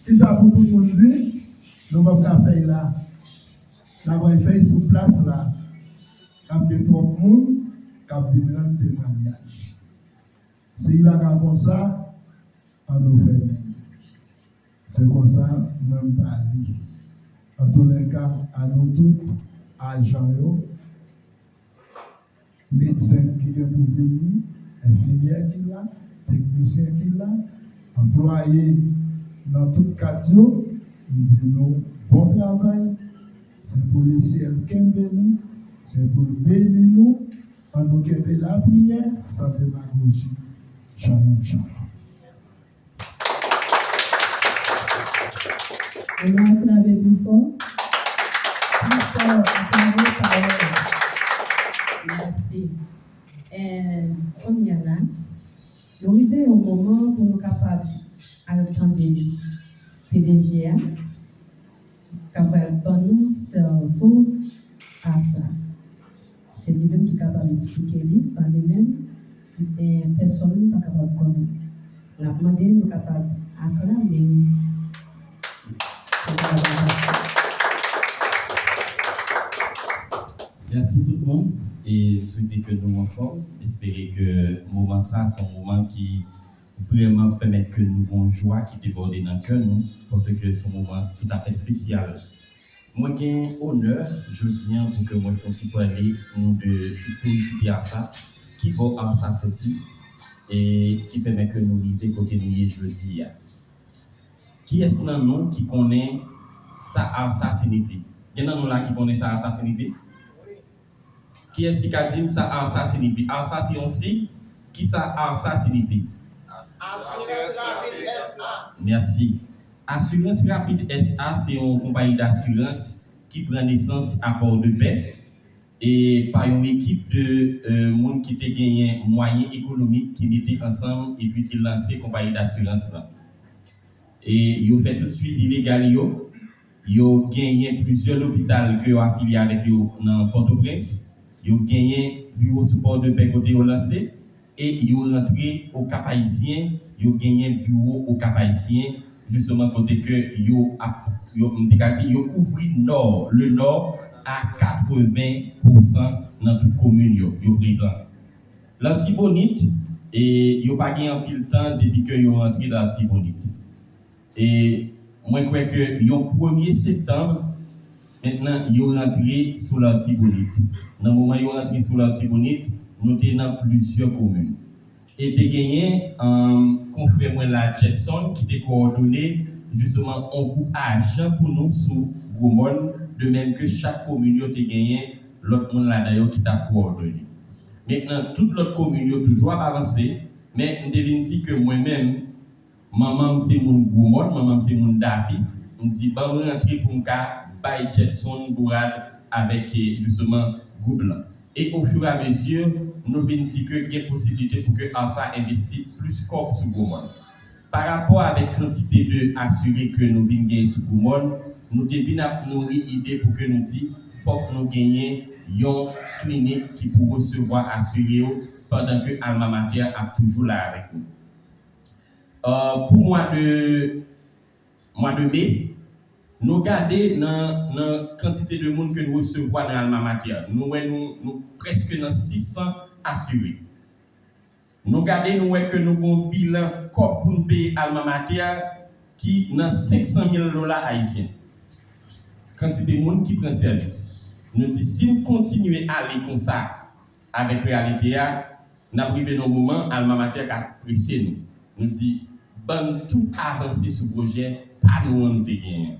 si ça pour tout le monde dit, nous ne pouvons pas faire là. Nous avons fait sur place là. Nous avons fait 3 monde qui ont vu rendre témoignage. Si il va comme ça, on nous fait. C'est comme ça, même pas dit. En tous les cas, à nous tous, agents, médecins qui viennent pour venir, infirmières qui là, techniciens qui là, employés dans tout cadre, nous disons bon travail, c'est pour le ciel qui nous, c'est pour bénir nous, en nous guérir la prière, sans démagogie. Shalom, shalom. On a acclamé plus fort. Plus fort, acclamé parole. Merci. On y a là. Nous arrivons au moment où nous sommes capables d'entendre PDGA, capable de nous cerveau à ça. C'est lui-même qui est capable d'expliquer, sans lui-même, personne n'est pas capable de connaître. La demandé, nous sommes capables d'acclamer. Merci tout le monde et souhaiter que nous en forme. Espérer que le moment ça, c'est un moment qui vraiment permet que nous ayons joie qui déborde dans le cœur, parce que c'est un moment tout à fait spécial. Moi, j'ai honneur, je tiens pour que moi, je puisse parler de solliciter à ça, qui va à ça sorti et qui permet que nous arrivions côté nous jeudi. Qui est-ce dans nous qui connaît ça signifie? Il y en a nous là qui connaît ça signifie? Qui est-ce qui a dit que ça signifie? Ça c'est aussi qui ça signifie? Assurance Rapide SA. Merci. Assurance Rapide SA, c'est une compagnie d'assurance qui prend naissance à Port-de-Paix et par une équipe de monde qui a gagné moyens économiques qui mettaient ensemble et puis qui lancé une compagnie d'assurance là. Et ils ont fait tout de suite illégal, ils ont gagné plusieurs hôpitaux qui ont affilié avec eux dans Port-au-Prince, ils ont gagné bureau support de paix côté lancé et ils ont rentré au Cap Haïtien, ils ont gagné bureau au Cap Haïtien justement côté que ils ont couvert le nord à 80% dans toute commune ils présent. L'Antibonite et ils n'ont pas gagné en pile temps depuis qu'ils ont rentré dans l'Antibonite. Et moi, je crois que le 1er septembre, maintenant, ils ont rentré sous l'Antibonite. Dans le moment où ils ont rentré sous l'Antibonite, nous sommes dans plusieurs communes. Et tu as gagné un confrère la Jackson qui t'a coordonné justement un coup d'argent pour nous sous Goumon, de même que chaque commune a gagné l'autre monde là d'ailleurs qui t'a coordonné. Maintenant, toute l'autre commune a toujours avancé, mais je devine dire que moi-même, maman c'est mon Goumon, maman c'est mon David, on dit bah on rentrer pour m'ka by Jackson Bourad avec justement Goublan. Et au fur et à mesure, nous venons dire que il y a possibilité pour que ASA investisse plus corps sur Goumon. Par rapport avec la quantité de assurés que nous venons gagner sur Goumon, nous devons nourrir l'idée pour que nous disions qu'il faut que nous gagnions une clinique qui pour recevoir assurés pendant que Alma Mater a toujours là avec nous. Pour mois de mai, nous regardons la quantité de monde que nous recevons dans Alma Mater. Nous presque dans 600 assurés. Nous regardons que nous avons un bilan pour nous payer Alma Mater qui est dans $500,000 haïtiens. Quantité de monde qui prend service. Nous disons si nous continuons à aller comme ça avec la réalité, nous arrivons dans un moment Alma Mater a pressé nous. Nous disons bon tout avancer sur le projet, pas nous gagner.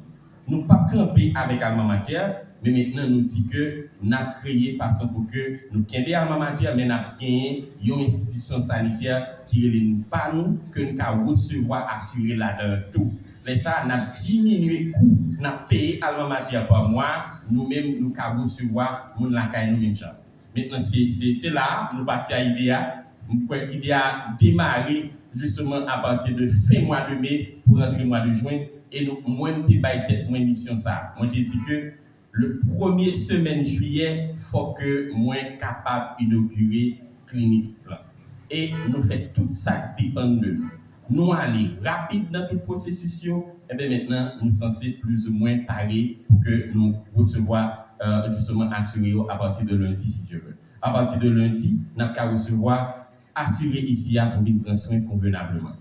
Nous pas camper avec Alma Mater, mais maintenant nous disons que nous avons créé façon pour que nous gagnions Alma Mater, mais nous avons gagné une institution sanitaire qui est pas nous, que nous avons recevoir, assurer là-dedans tout. Mais ça, nous avons diminué le coût, nous avons payé Alma Mater par mois, nous-mêmes nous avons recevoir, nous avons nous-mêmes. Maintenant, c'est là, nous partons à l'idée à démarrer justement à partir de fin mois de mai pour rentrer le mois de juin. Et nous, moi, je tête mon mission ça. Moi, je dis que le premier semaine juillet, il faut que moi capable d'inaugurer clinique là. Et nous faisons tout ça dépend de nous. Nous allons rapide dans tout le processus. Et bien maintenant, nous sommes censés plus ou moins parer pour que nous recevions justement assuré à partir de lundi si Dieu veut. À partir de lundi, nous allons recevoir assuré ici pour venir prendre soin convenablement.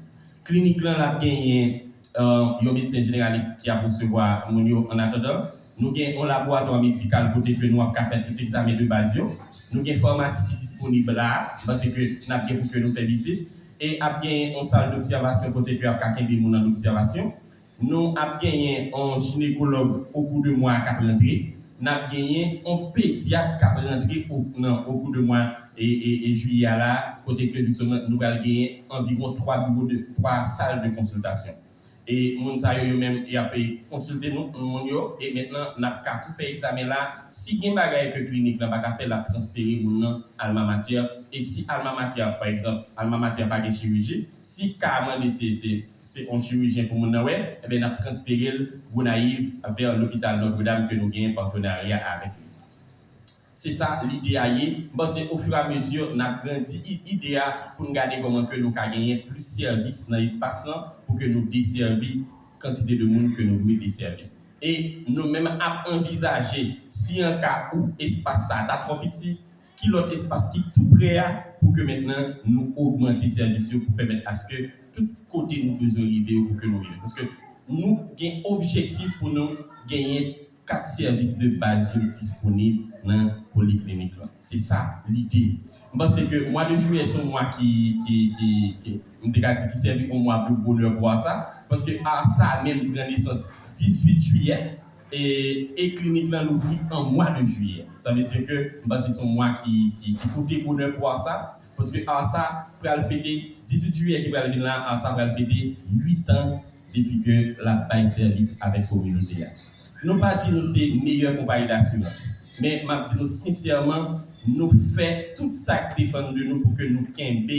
Clinique là, a gagné un médecin généraliste qui a recevoir mon en attendant. Nous avons un laboratoire médical pour que nous avons fait tout examen de base. Nous avons une pharmacie qui est disponible là, parce que nous avons pour que nous fassions visite. Et nous avons une salle d'observation pour que nous fassions des gens en observation. Nous avons gagné un gynécologue au cours de mois qui a rentré. Nous avons gagné un pédiatre qui a rentré au cours de mois et juillet là, côté que justement nous allons gagner environ 3 salles de consultation. Et moun sa yo même y a consulter nous moun yo et maintenant n'a qu'à tout faire examen là si gen bagay que clinique là pas faire la transférer moun nan alma mater et si alma mater par exemple alma mater pas de chirurgie si carrément c'est un chirurgien pour moun nan ouais et ben n'a transférer Gonaïve vers l'hôpital Notre-Dame que nous gagnons partenariat avec lui. C'est ça l'idée aille. Bon, c'est au fur et à mesure on a grandi l'idée pour nous garder comment que nous ca gagner plus service dans l'espace là pour que nous desservir quantité de monde que nous voulons desservir. Et nous même à envisager si un cas où espace ça ta trop petit qui l'autre espace qui tout prêt pour que maintenant nous augmenter service pour permettre à ce que tout côté nous besoin arriver pour que nous arriver parce que nous gain objectif pour nous gagner 4 services de base disponibles dans la polyclinique. C'est ça l'idée. C'est que le mois de juillet, c'est un mois qui servi au mois de bonheur pour ça. Parce que à ça, même prend naissance 18 juillet et clinique là nous vit en mois de juillet. Ça veut dire que c'est un mois qui coûte bonheur pour ça. Parce que à ça, pour le fêter 18 juillet qui va venir là, à ça va fêter 8 ans depuis que la bail service avec la communauté. Nous pas dire c'est meilleure compagnie d'assurance, mais m'a dit nous sincèrement nous fait tout ça qui dépend de nous pour que nous kembe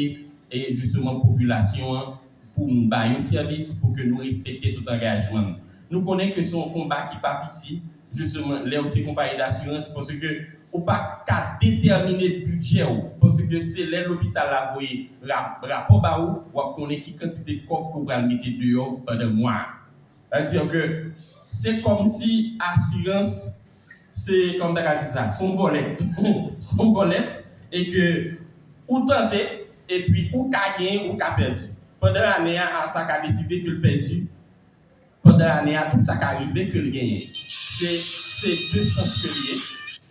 et justement population pour nous bailler un service pour que nous respecter tout engagement. Nous connaissons que son combat qui pas petit justement là aussi compagnie d'assurance parce que ou pas qu'à déterminer le budget parce que c'est l'hôpital là voyez rapport ba ou connaît qui quantité de corps qu'on va mettre dehors pendant mois. C'est-à-dire que c'est comme si assurance, c'est comme tu as dit ça, son bolet, et que ou tenter, et puis ou qu'a gagné ou qu'a perdu. Pendant l'année, ça a décidé que le perdu. Pendant l'année, tout ça a arrivé que le gagné. C'est deux chances que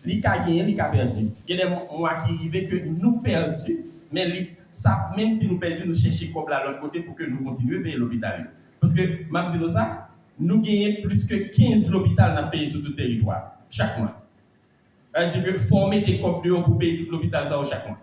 il a gagné, il a perdu. Il y a des mois qui arrivent que nous perdu, mais ça, même si nous perdons, nous cherchons comme là l'autre côté pour que nous continuions à payer l'hôpital. Parce que, je dis ça, nous gagnons plus que 15 l'hôpital dans le pays sur tout le territoire, chaque mois. C'est-à-dire que former des copes dehors pour payer tout l'hôpital chaque mois.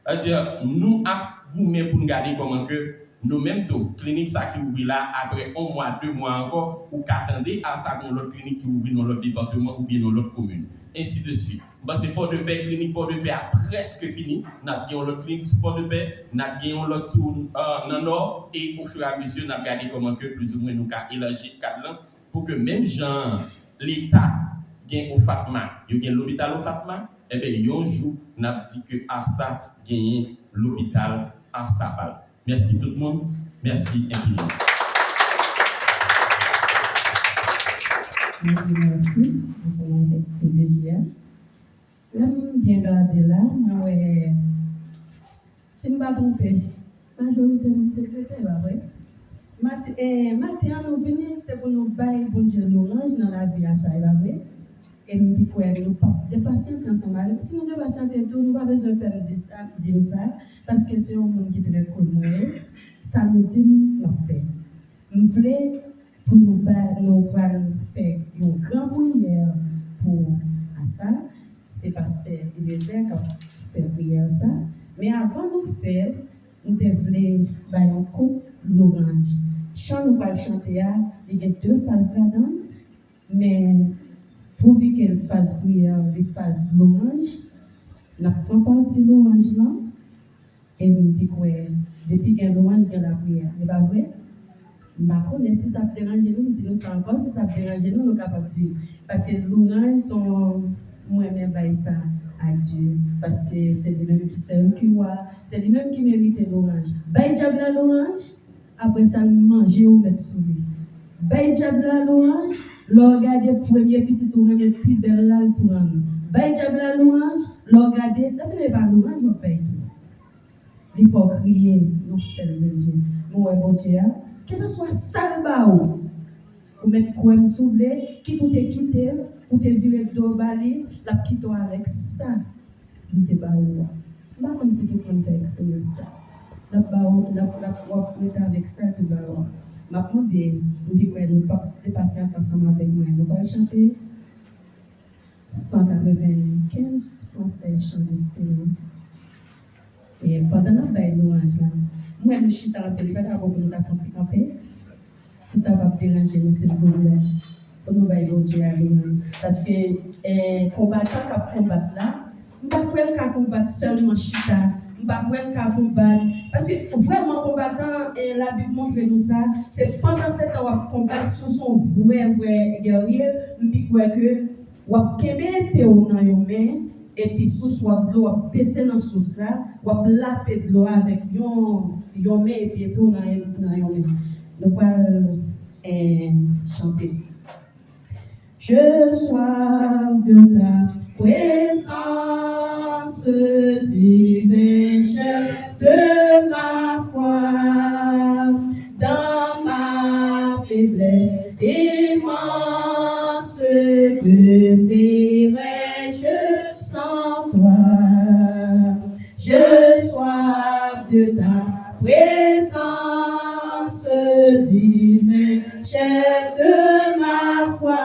C'est-à-dire nous avons pour nous garder comment que nous-mêmes, clinique ça qui ouvre là, après 1 mois, 2 mois encore, ou qu'attendez à ça qu'on l'autre clinique qui ouvre dans l'autre département ou bien dans l'autre commune. Ainsi de suite. C'est Port-de-Paix, clinique Port-de-Paix a presque fini. Nous avons l'autre clinique sur Port-de-Paix, nous avons l'autre dans le nord, et au fur et à mesure, nous avons regardé comment que plus ou moins nous avons élargi le cadre pour que même gens, l'État, gagne au Fatma, il y a l'hôpital au Fatma, et bien, un jour, nous avons dit que Arsa gagne l'hôpital Arsapal. Merci tout le monde, merci infiniment. Merci. Ensemble avec PDGA. Là, je viens de là, si je ne me pas trompé, majorité de mon secrétaire, vrai? Matin, nous venons, c'est pour nous bailler bon Dieu l'orange dans la vie à ça, vrai? Et nous disons pas des patients ensemble. Si nous devons patienter tout, nous n'avons pas besoin de faire dire ça, parce que c'est un monde qui est très cool. Ça nous dit, nous fait. Nous voulons pour nous faire une grande prière pour ça. C'est parce que Eliezer qui a fait prière ça. Mais avant de faire, nous devons faire un coup l'orange. Chant nous va chanter, il y a 2 phases là-dedans, mais pour qu'elle fasse prière, elle fasse l'orange, nous prenons partie de l'orange là, et nous disons que depuis qu'il y a l'orange, il y a la prière. C'est pas vrai? Je ne sais pas si ça dérange nous, nous disons encore si ça dérange nous, nous sommes capables de dire. Parce que l'orange sont moi-même ça à Dieu. Parce que c'est lui-même qui sait qui voit, c'est lui-même qui mérite l'orange. Bail diable l'orange, après ça, manger ou mettre sous lui. Bail diable l'orange, le regarder premier petit orange et puis belle là pour nous. Bail diable l'orange, le regarder, là c'est pas l'orange, on paye tout. Il faut crier, non c'est le même Dieu. Nous, bon Dieu, que ce soit salbao, ou mettre quoi soulever, qui tout est quitté, ou te virer de balai, la petite avec ça, il te bat ou pas comme si tout le monde fait expérience ça. La bao, la avec ça, tu vas voir. Ma demandé, nous dit que nous pas dépasser ensemble avec moi. Nous allons chanter 195 français chants d'espérance. Et pendant la baille louange là, moi je suis dans le pays, pas pour nous faire camper. si ça va déranger nous, c'est le problème. Pour nous, Dieu à nous. Parce que combattant qui combattre là, nous ne pouvons pas combattre seulement chita. Nous ne pouvons pas combattre. Parce que vraiment, combattant, et la Bible montre nous ça, c'est pendant ce temps qu'on combat sous son vrai guerrier, nous pouvons que ou kebe pe ou nan yon main et puis sous soit l'eau ou baisser dans sous là ou laper de l'eau avec yon main et puis tout dans yon main. Nous allons chanter. Je soif de ta présence divine, chef de ma foi, dans ma faiblesse immense, que ferais-je sans toi? Je soif de ta présence divine, chef de ma foi,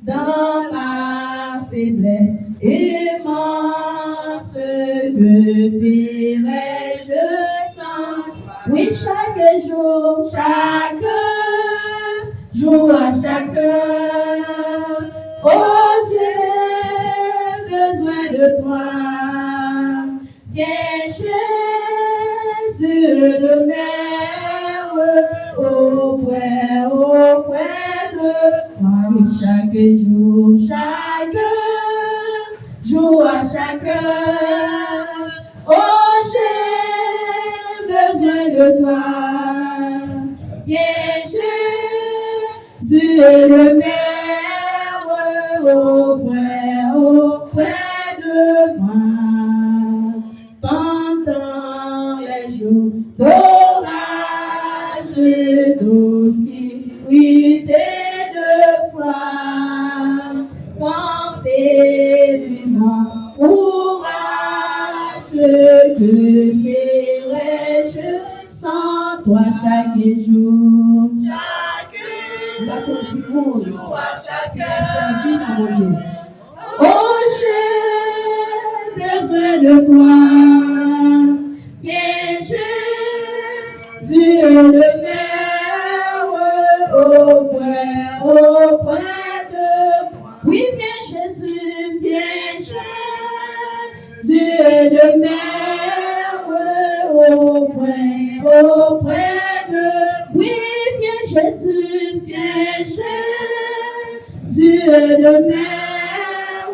dans ma faiblesse immense, que ferais-je sans toi? Oui, chaque jour à chaque heure, oh, j'ai besoin de toi. Viens, Jésus de mer, auprès de moi. Chaque jour à chaque heure, oh, j'ai besoin de toi. Viens, Jésus de mer, auprès de moi. Pendant les jours d'orage et d'obscurité de froid, quand fait mon courage, que ferais-je sans toi chaque jour? La jour à chaque heure, oh, j'ai besoin de toi. Viens, Jésus de mer, auprès de moi. Oui, viens, Jésus de mer, auprès de. Oui, viens, Jésus de mer,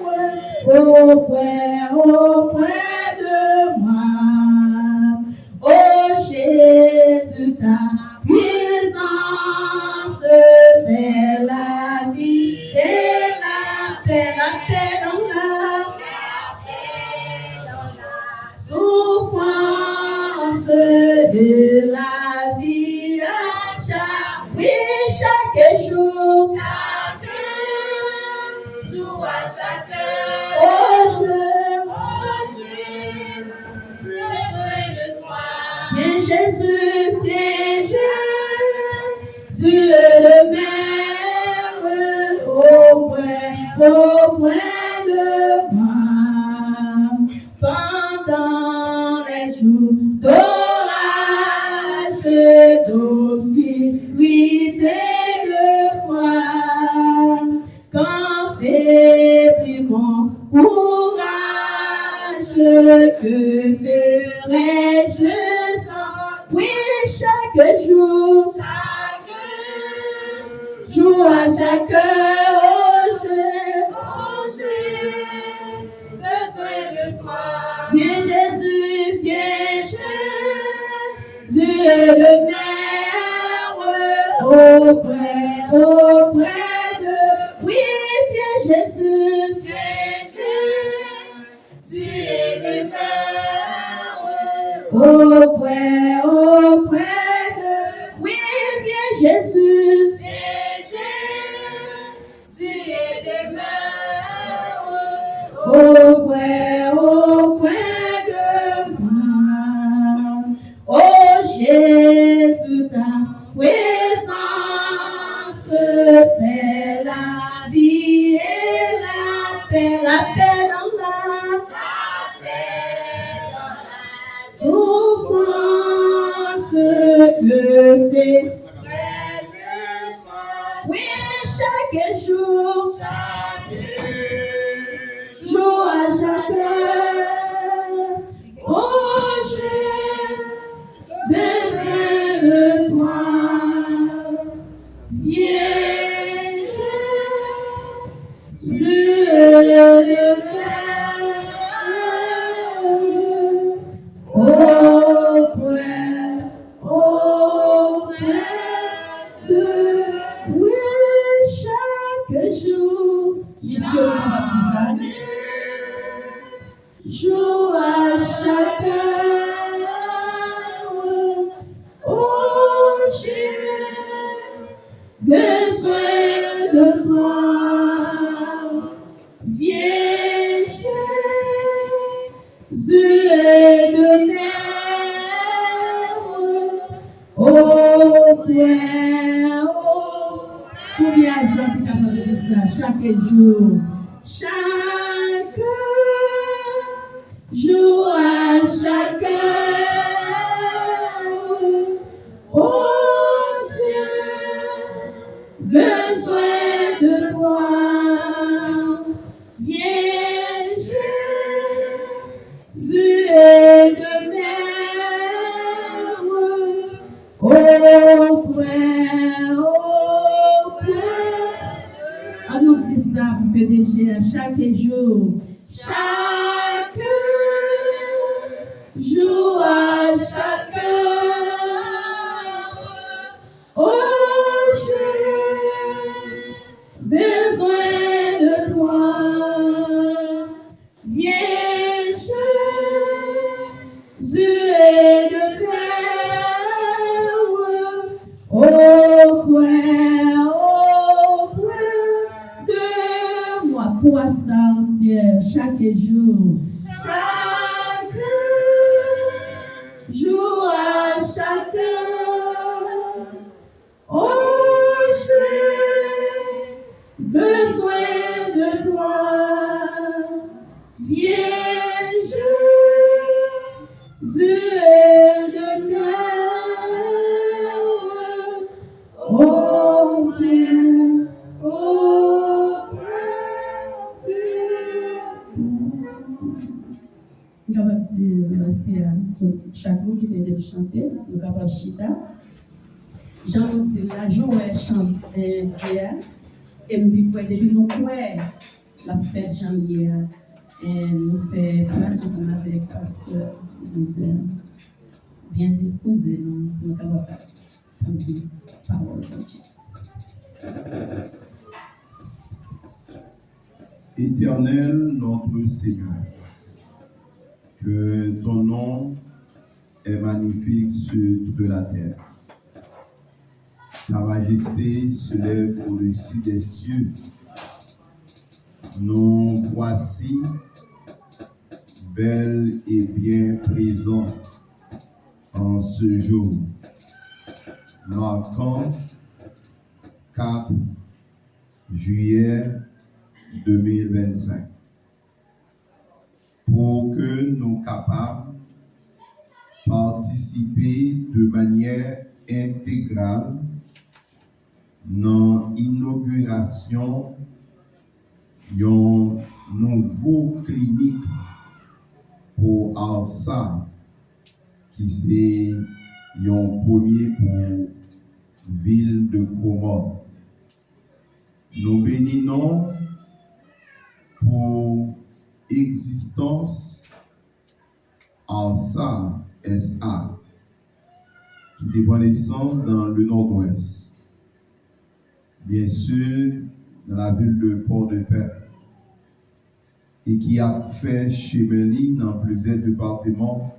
auprès de moi. Oh Jésus, ta présence, c'est la vie et la paix dans la souffrance de la vie à chaque jour. À chaque heure, oh, j'ai besoin de toi. Viens, Jésus de mer, auprès de moi. Pendant les jours d'orage, d'obscurité, de froid, quand faiblit mon courage, que ferais-je sans? Oui, chaque jour à chaque heure, oh, j'ai besoin de toi. Viens, Jésus de mer, auprès de. Oui, viens, Jésus de mer, auprès de. Oui, viens, Jésus de mer, auprès de moi. Oh Jésus, ta présence, c'est la vie et la paix dans la souffrance, que ferais-je jour, jour à chaque heure. Oh, j'ai besoin de toi. Viens, Jésus le Père, auprès de oui, chaque jour. Monsieur le baptisme, jour à chaque heure. Oh, j'ai besoin de toi. Viens, Jésus de mer, auprès, combien de gens qui capable de dire ça chaque jour? Chaque jour à chaque heure. Oh Dieu, besoin de toi. Viens, Jésus de mer, auprès. On nous dit ça pour PDG à chaque jour. Chaque jour à chaque heure. Oh, j'ai besoin de toi. Viens, Jésus de Père, auprès de moi, pour ça entière, chaque jour. Chaque jour à chaque heure. Oh, j'ai besoin de toi. Viens, Jésus de mer, auprès de capable de dire merci à chacun qui vient de chanter, c'est capable de chita. Jean nous dit la joie chante hier, et depuis nous croyons la fête janvier, et nous faisons place ensemble avec pasteur bien disposé, nous sommes capables d'entendre la parole de Dieu. Éternel notre Seigneur, que ton nom est magnifique sur toute la terre. Ta majesté se lève au-dessus des cieux. Nous voici belles et bien présents en ce jour, marquant 4 juillet 2025, pour que nous capables de participer de manière intégrale dans l'inauguration d'un nouveau clinique pour Arsa, qui c'est un premier pour ville de Comores. Nous bénissons pour existence Arsa SA, qui dépend naissance dans le nord-ouest. Bien sûr, dans la ville de Port-de-Paix, et qui a fait chemin dans plusieurs départements,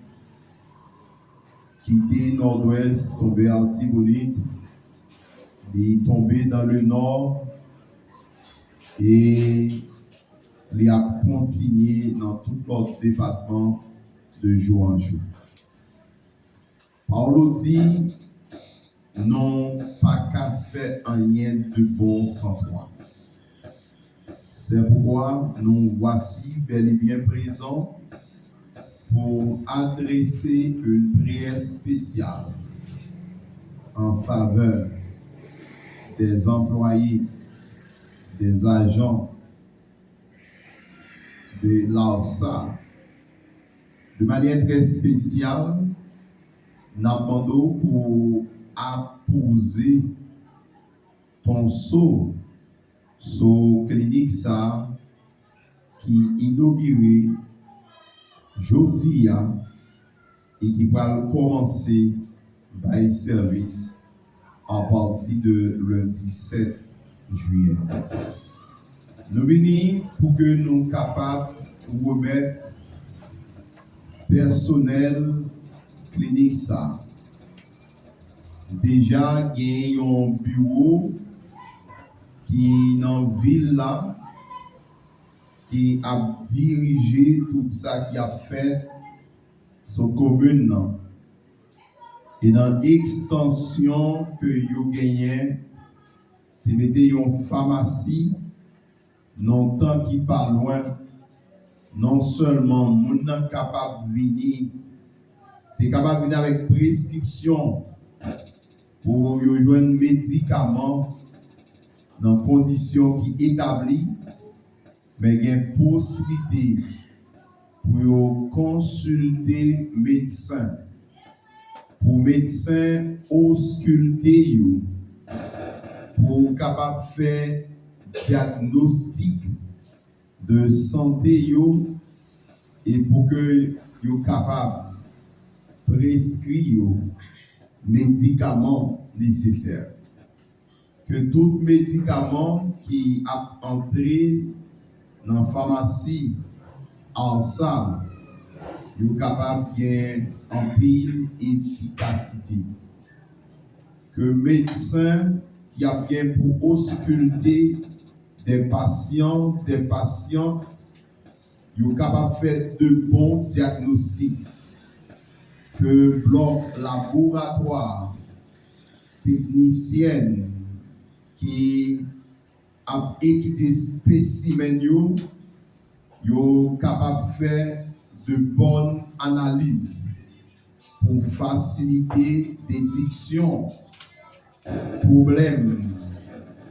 quitté nord-ouest, tombé à Tibonite, et tombé dans le nord, et il a continué dans tout l'autre département de jour en jour. Paulo dit, non pas qu'à faire rien de bon sans toi. C'est pourquoi nous voici bel et bien présents pour adresser une prière spéciale en faveur des employés des agents de l'AOSA, de manière très spéciale, nous demandons pour apposer ton saut sur clinique ça qui inauguré jeudi et qui va commencer par service à partir de le 17 juillet. Nous venons pour que nous soyons capables de remettre personnel clinique ça. Déjà, il y a un bureau qui est dans la ville là, qui a dirigé tout ça qui a fait sur commune là. Et dans l'extension que vous gagnez, vous mettez une pharmacie, non temps qui pas loin, non seulement vous êtes capable de venir, vous êtes capable de venir avec prescription pour jouer un médicament dans des conditions qui établies, mais il y a une possibilité pour consulter médecin. Pour médecin ausculter pour capable faire diagnostic de santé et pour que yo capable prescrire médicaments nécessaires. Que tout médicament qui a entré dans la pharmacie en ça, yo capable bien en pile efficacité. Que médecin qui a bien pour ausculter des patients, ils capable de faire de bons diagnostics. Que bloc laboratoire, technicienne qui a étudié spécimens, ils capable de faire de bonnes analyses pour faciliter détection problème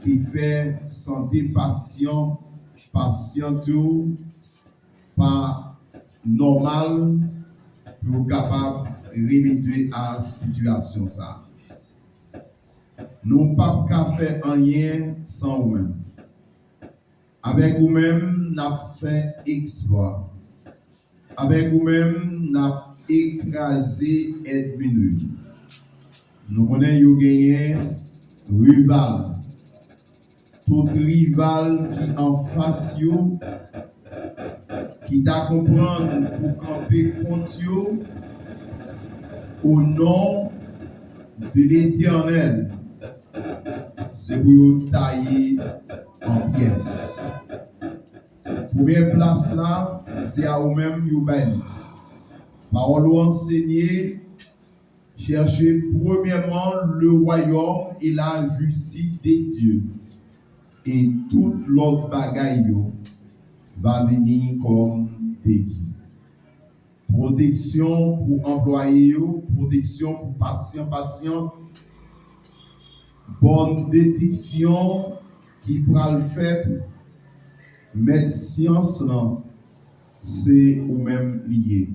qui fait santé patient pas normal pour capable remédier à la situation ça. Nous pas qu'à faire rien sans vous-même. Avec vous-même, n'a fait exploit. Avec vous-même, n'a écrasé ennemi. Nous connaissons gagné rival. Tout rival qui en face yo, qui t'a comprendre pour camper contre yo, au nom de l'Éternel, c'est pour vous tailler en pièces. Première place là, c'est à vous-même vous ben. Parole enseignée. Cherchez premièrement le royaume et la justice des dieux. Et toute l'autre bagaille va venir comme déguis. Protection pour employés, protection pour patients. Bonne détection qui pourra le faire. Mettre science là, c'est au même lié.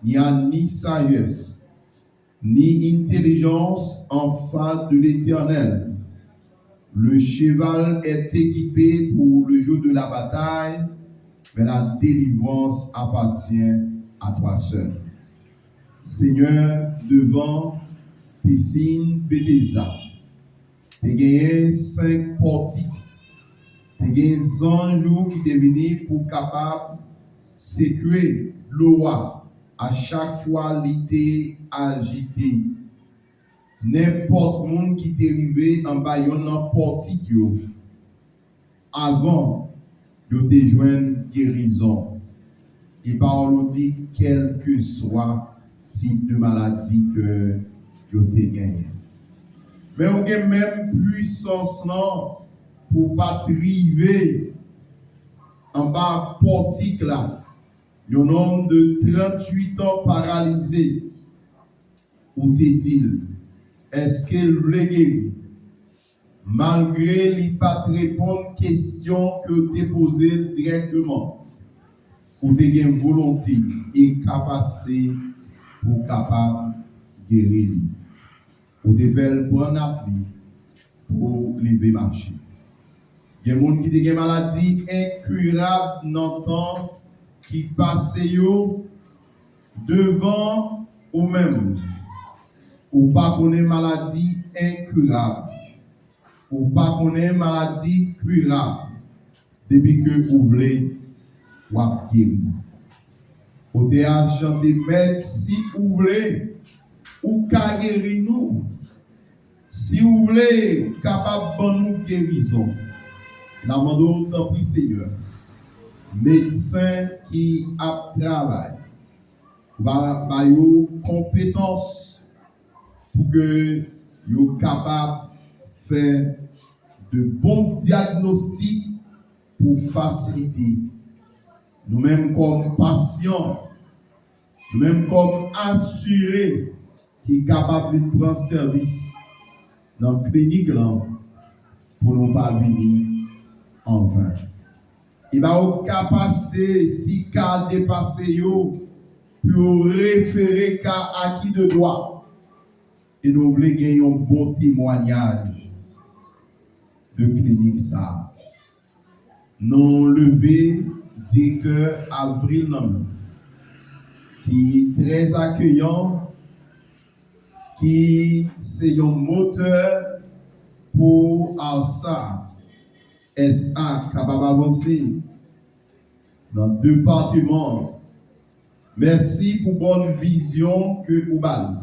Il n'y a ni sagesse, ni intelligence en face de l'Éternel. Le cheval est équipé pour le jour de la bataille, mais la délivrance appartient à toi seul. Seigneur, devant piscine Bethesda, tu as gagné 5 portiques, tu as gagné 100 jours qui devenaient pour capable sécuriser l'eau à chaque fois l'été agité. N'importe monde qui est arrivé en bas dans portique avant de te joindre guérison. Et parole dit quel que soit type de maladie que tu as gagné. Mais on a même puissance là pour pas triver en bas portique là. Un homme de 38 ans paralysé. Où te dit, est-ce qu'il voulait guérir? malgré les pas de répondre aux questions que tu posées directement, ou tu as une volonté et capacité pour capable de guérir, ou de faire prendre appui pour lever marcher. Il y a des gens qui ont des maladies incurables dans le temps qui passent devant ou même, ou pas connaître maladie incurable, ou pas connaître maladie curable, depuis que vous voulez ou guérir. Vous avez chanté, mais si vous voulez, ou qu'à guérir nous, si vous voulez, capable de nous guérison. Nous demandons tant pis Seigneur, médecin qui a travail, va avoir compétence pour que vous capable de faire de bons diagnostics pour faciliter. Nous-mêmes comme patients, nous-mêmes comme assurés qui sont capables de prendre service dans la clinique là, pour ne pas venir en vain. Il va au capacité, si cas dépassé, pour référer cas acquis de droit. Et nous voulons gagner un bon témoignage de clinique ça. Nous levé directeur Avril Nam, qui est très accueillant, qui c'est un moteur pour ALSA. SA capable d'avancer dans le département. Merci pour bonne vision que vous avez.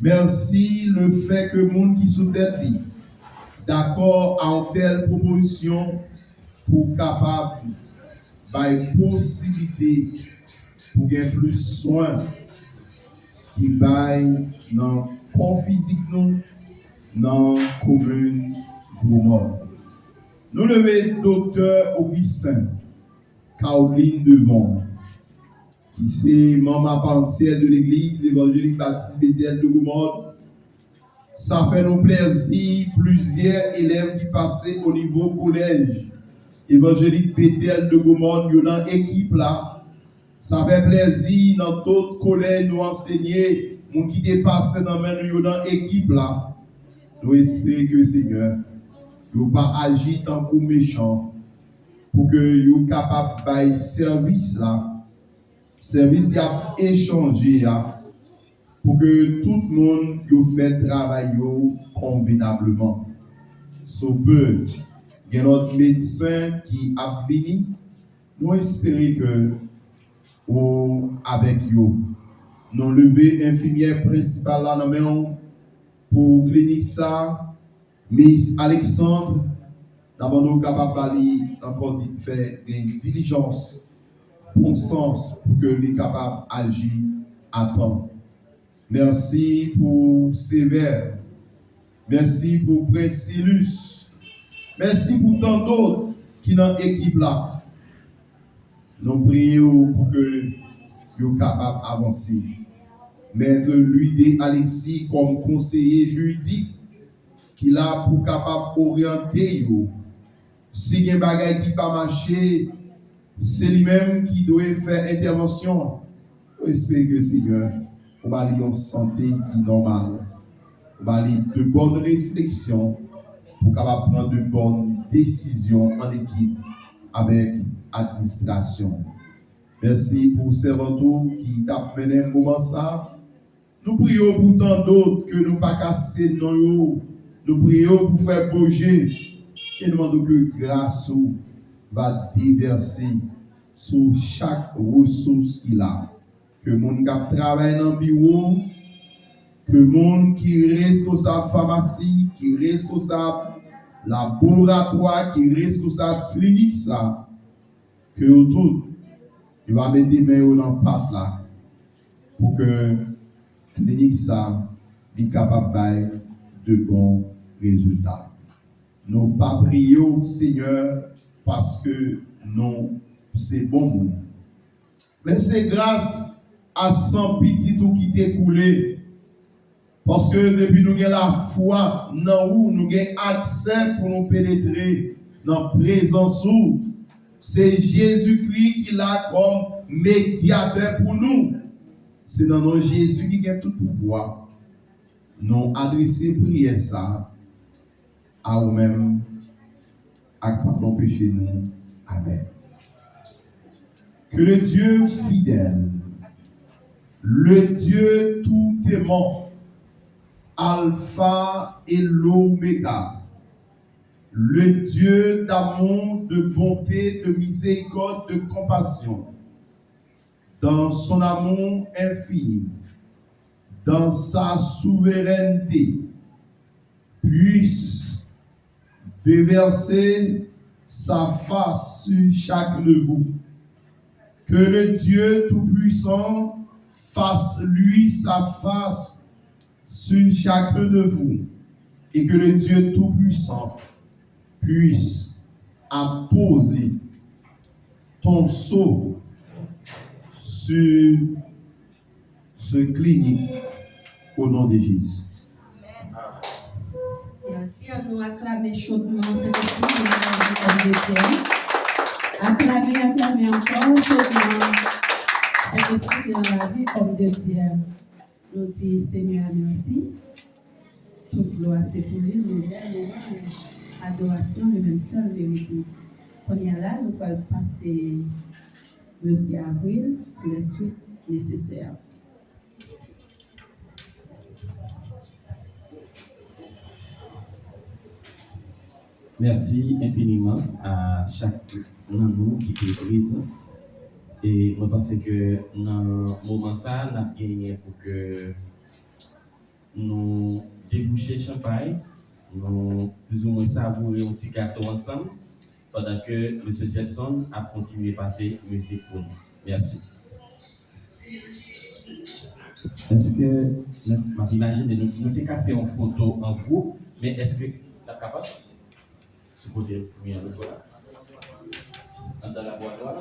Merci le fait que le monde qui sous tête d'accord à en faire proposition pour capable de possibilité pour gagner plus soin qui baille dans le corps physique nous dans la commune Goumont. Nous levons docteur Augustin Caroline Devon, qui est membre à part entière de l'église évangélique baptiste Bethel de Goumont. Ça fait nous plaisir, plusieurs élèves qui passaient au niveau collège évangélique Bethel de Goumont, il y a une équipe là. Ça fait plaisir dans d'autres collèges nous enseigner, nous qui dépassent dans une équipe là. Nous espérons que Seigneur ne pas agir tant que méchant pour que vous capable de service là, service à échanger pour que tout le monde vous fait travailler convenablement. Sauf peu, il y a notre médecin qui a fini. Nous espérons que avec vous, nous lever infirmière principale là dans main pour clinique ça. Miss Alexandre, d'abord nous capables d'aller encore faire une diligence, bon sens pour que nous capables d'agir à temps. Merci pour Sévère, merci pour Précilus, merci pour tant d'autres qui dans l'équipe là. Nous prions pour que nous capables d'avancer. Maître Louis Alexis comme conseiller juridique, qui là pour capable orienter yo. Si il y a des bagages qui pas marcher, c'est lui-même qui doit faire intervention. J'espère que Seigneur, on va aller en santé qui est normale. On va aller de bonnes réflexions pour capable prendre de bonnes décisions en équipe avec l'administration. Merci pour ces retours qui t'a mené un moment ça. Nous prions pour tant d'autres que nous pas casser non. Nous prions pour faire bouger et nous demandons que grâce va déverser sur chaque ressource qu'il a. Que le monde qui travaille dans le bureau, que le monde qui est responsable pharmacie, qui est responsable laboratoire, qui est responsable clinique, ça, que tout, il va mettre les mains dans la patte là pour que clinique ça soit capable de bons résultats. Nous pas prions Seigneur parce que non, c'est bon. Mais c'est grâce à 100 petits tout qui t'est coulé Parce que depuis nous avons la foi, nous avons accès pour nous pénétrer dans la présence. C'est Jésus-Christ qui l'a comme médiateur pour nous. C'est dans notre Jésus qui a tout pouvoir. Nous adresser prière ça à nous-mêmes, à pardon péché nous. Amen. Que le Dieu fidèle, le Dieu tout aimant, Alpha et l'Oméga, le Dieu d'amour, de bonté, de miséricorde, de compassion, dans son amour infini, dans sa souveraineté, puisse déverser sa face sur chacun de vous. Que le Dieu Tout-Puissant fasse lui sa face sur chacun de vous. Et que le Dieu Tout-Puissant puisse apposer ton sceau sur ce clinique au nom de Jésus. Merci à nous acclamer chaudement cet esprit qui nous a comme Dieu. Acclamer encore chaudement cet esprit qui est dans la vie comme Dieu. Nous disons Seigneur, merci. Toute gloire, c'est pour lui, nous louange, adoration, le même seul vérité. Quand il y a là, nous allons passer le 6 avril pour les suites nécessaires. Merci infiniment à chaque de nous qui est présent. Et je pense que dans ce moment, ça, nous avons gagné pour que nous débouchions champagne, nous plus ou moins savourer un petit gâteau ensemble, pendant que M. Jefferson a continué à passer musique pour nous. Merci. Est-ce que, j'imagine, nous avons fait une photo en groupe, mais est-ce que vous êtes capable? Ce côté, oui, dans la boîte, voilà.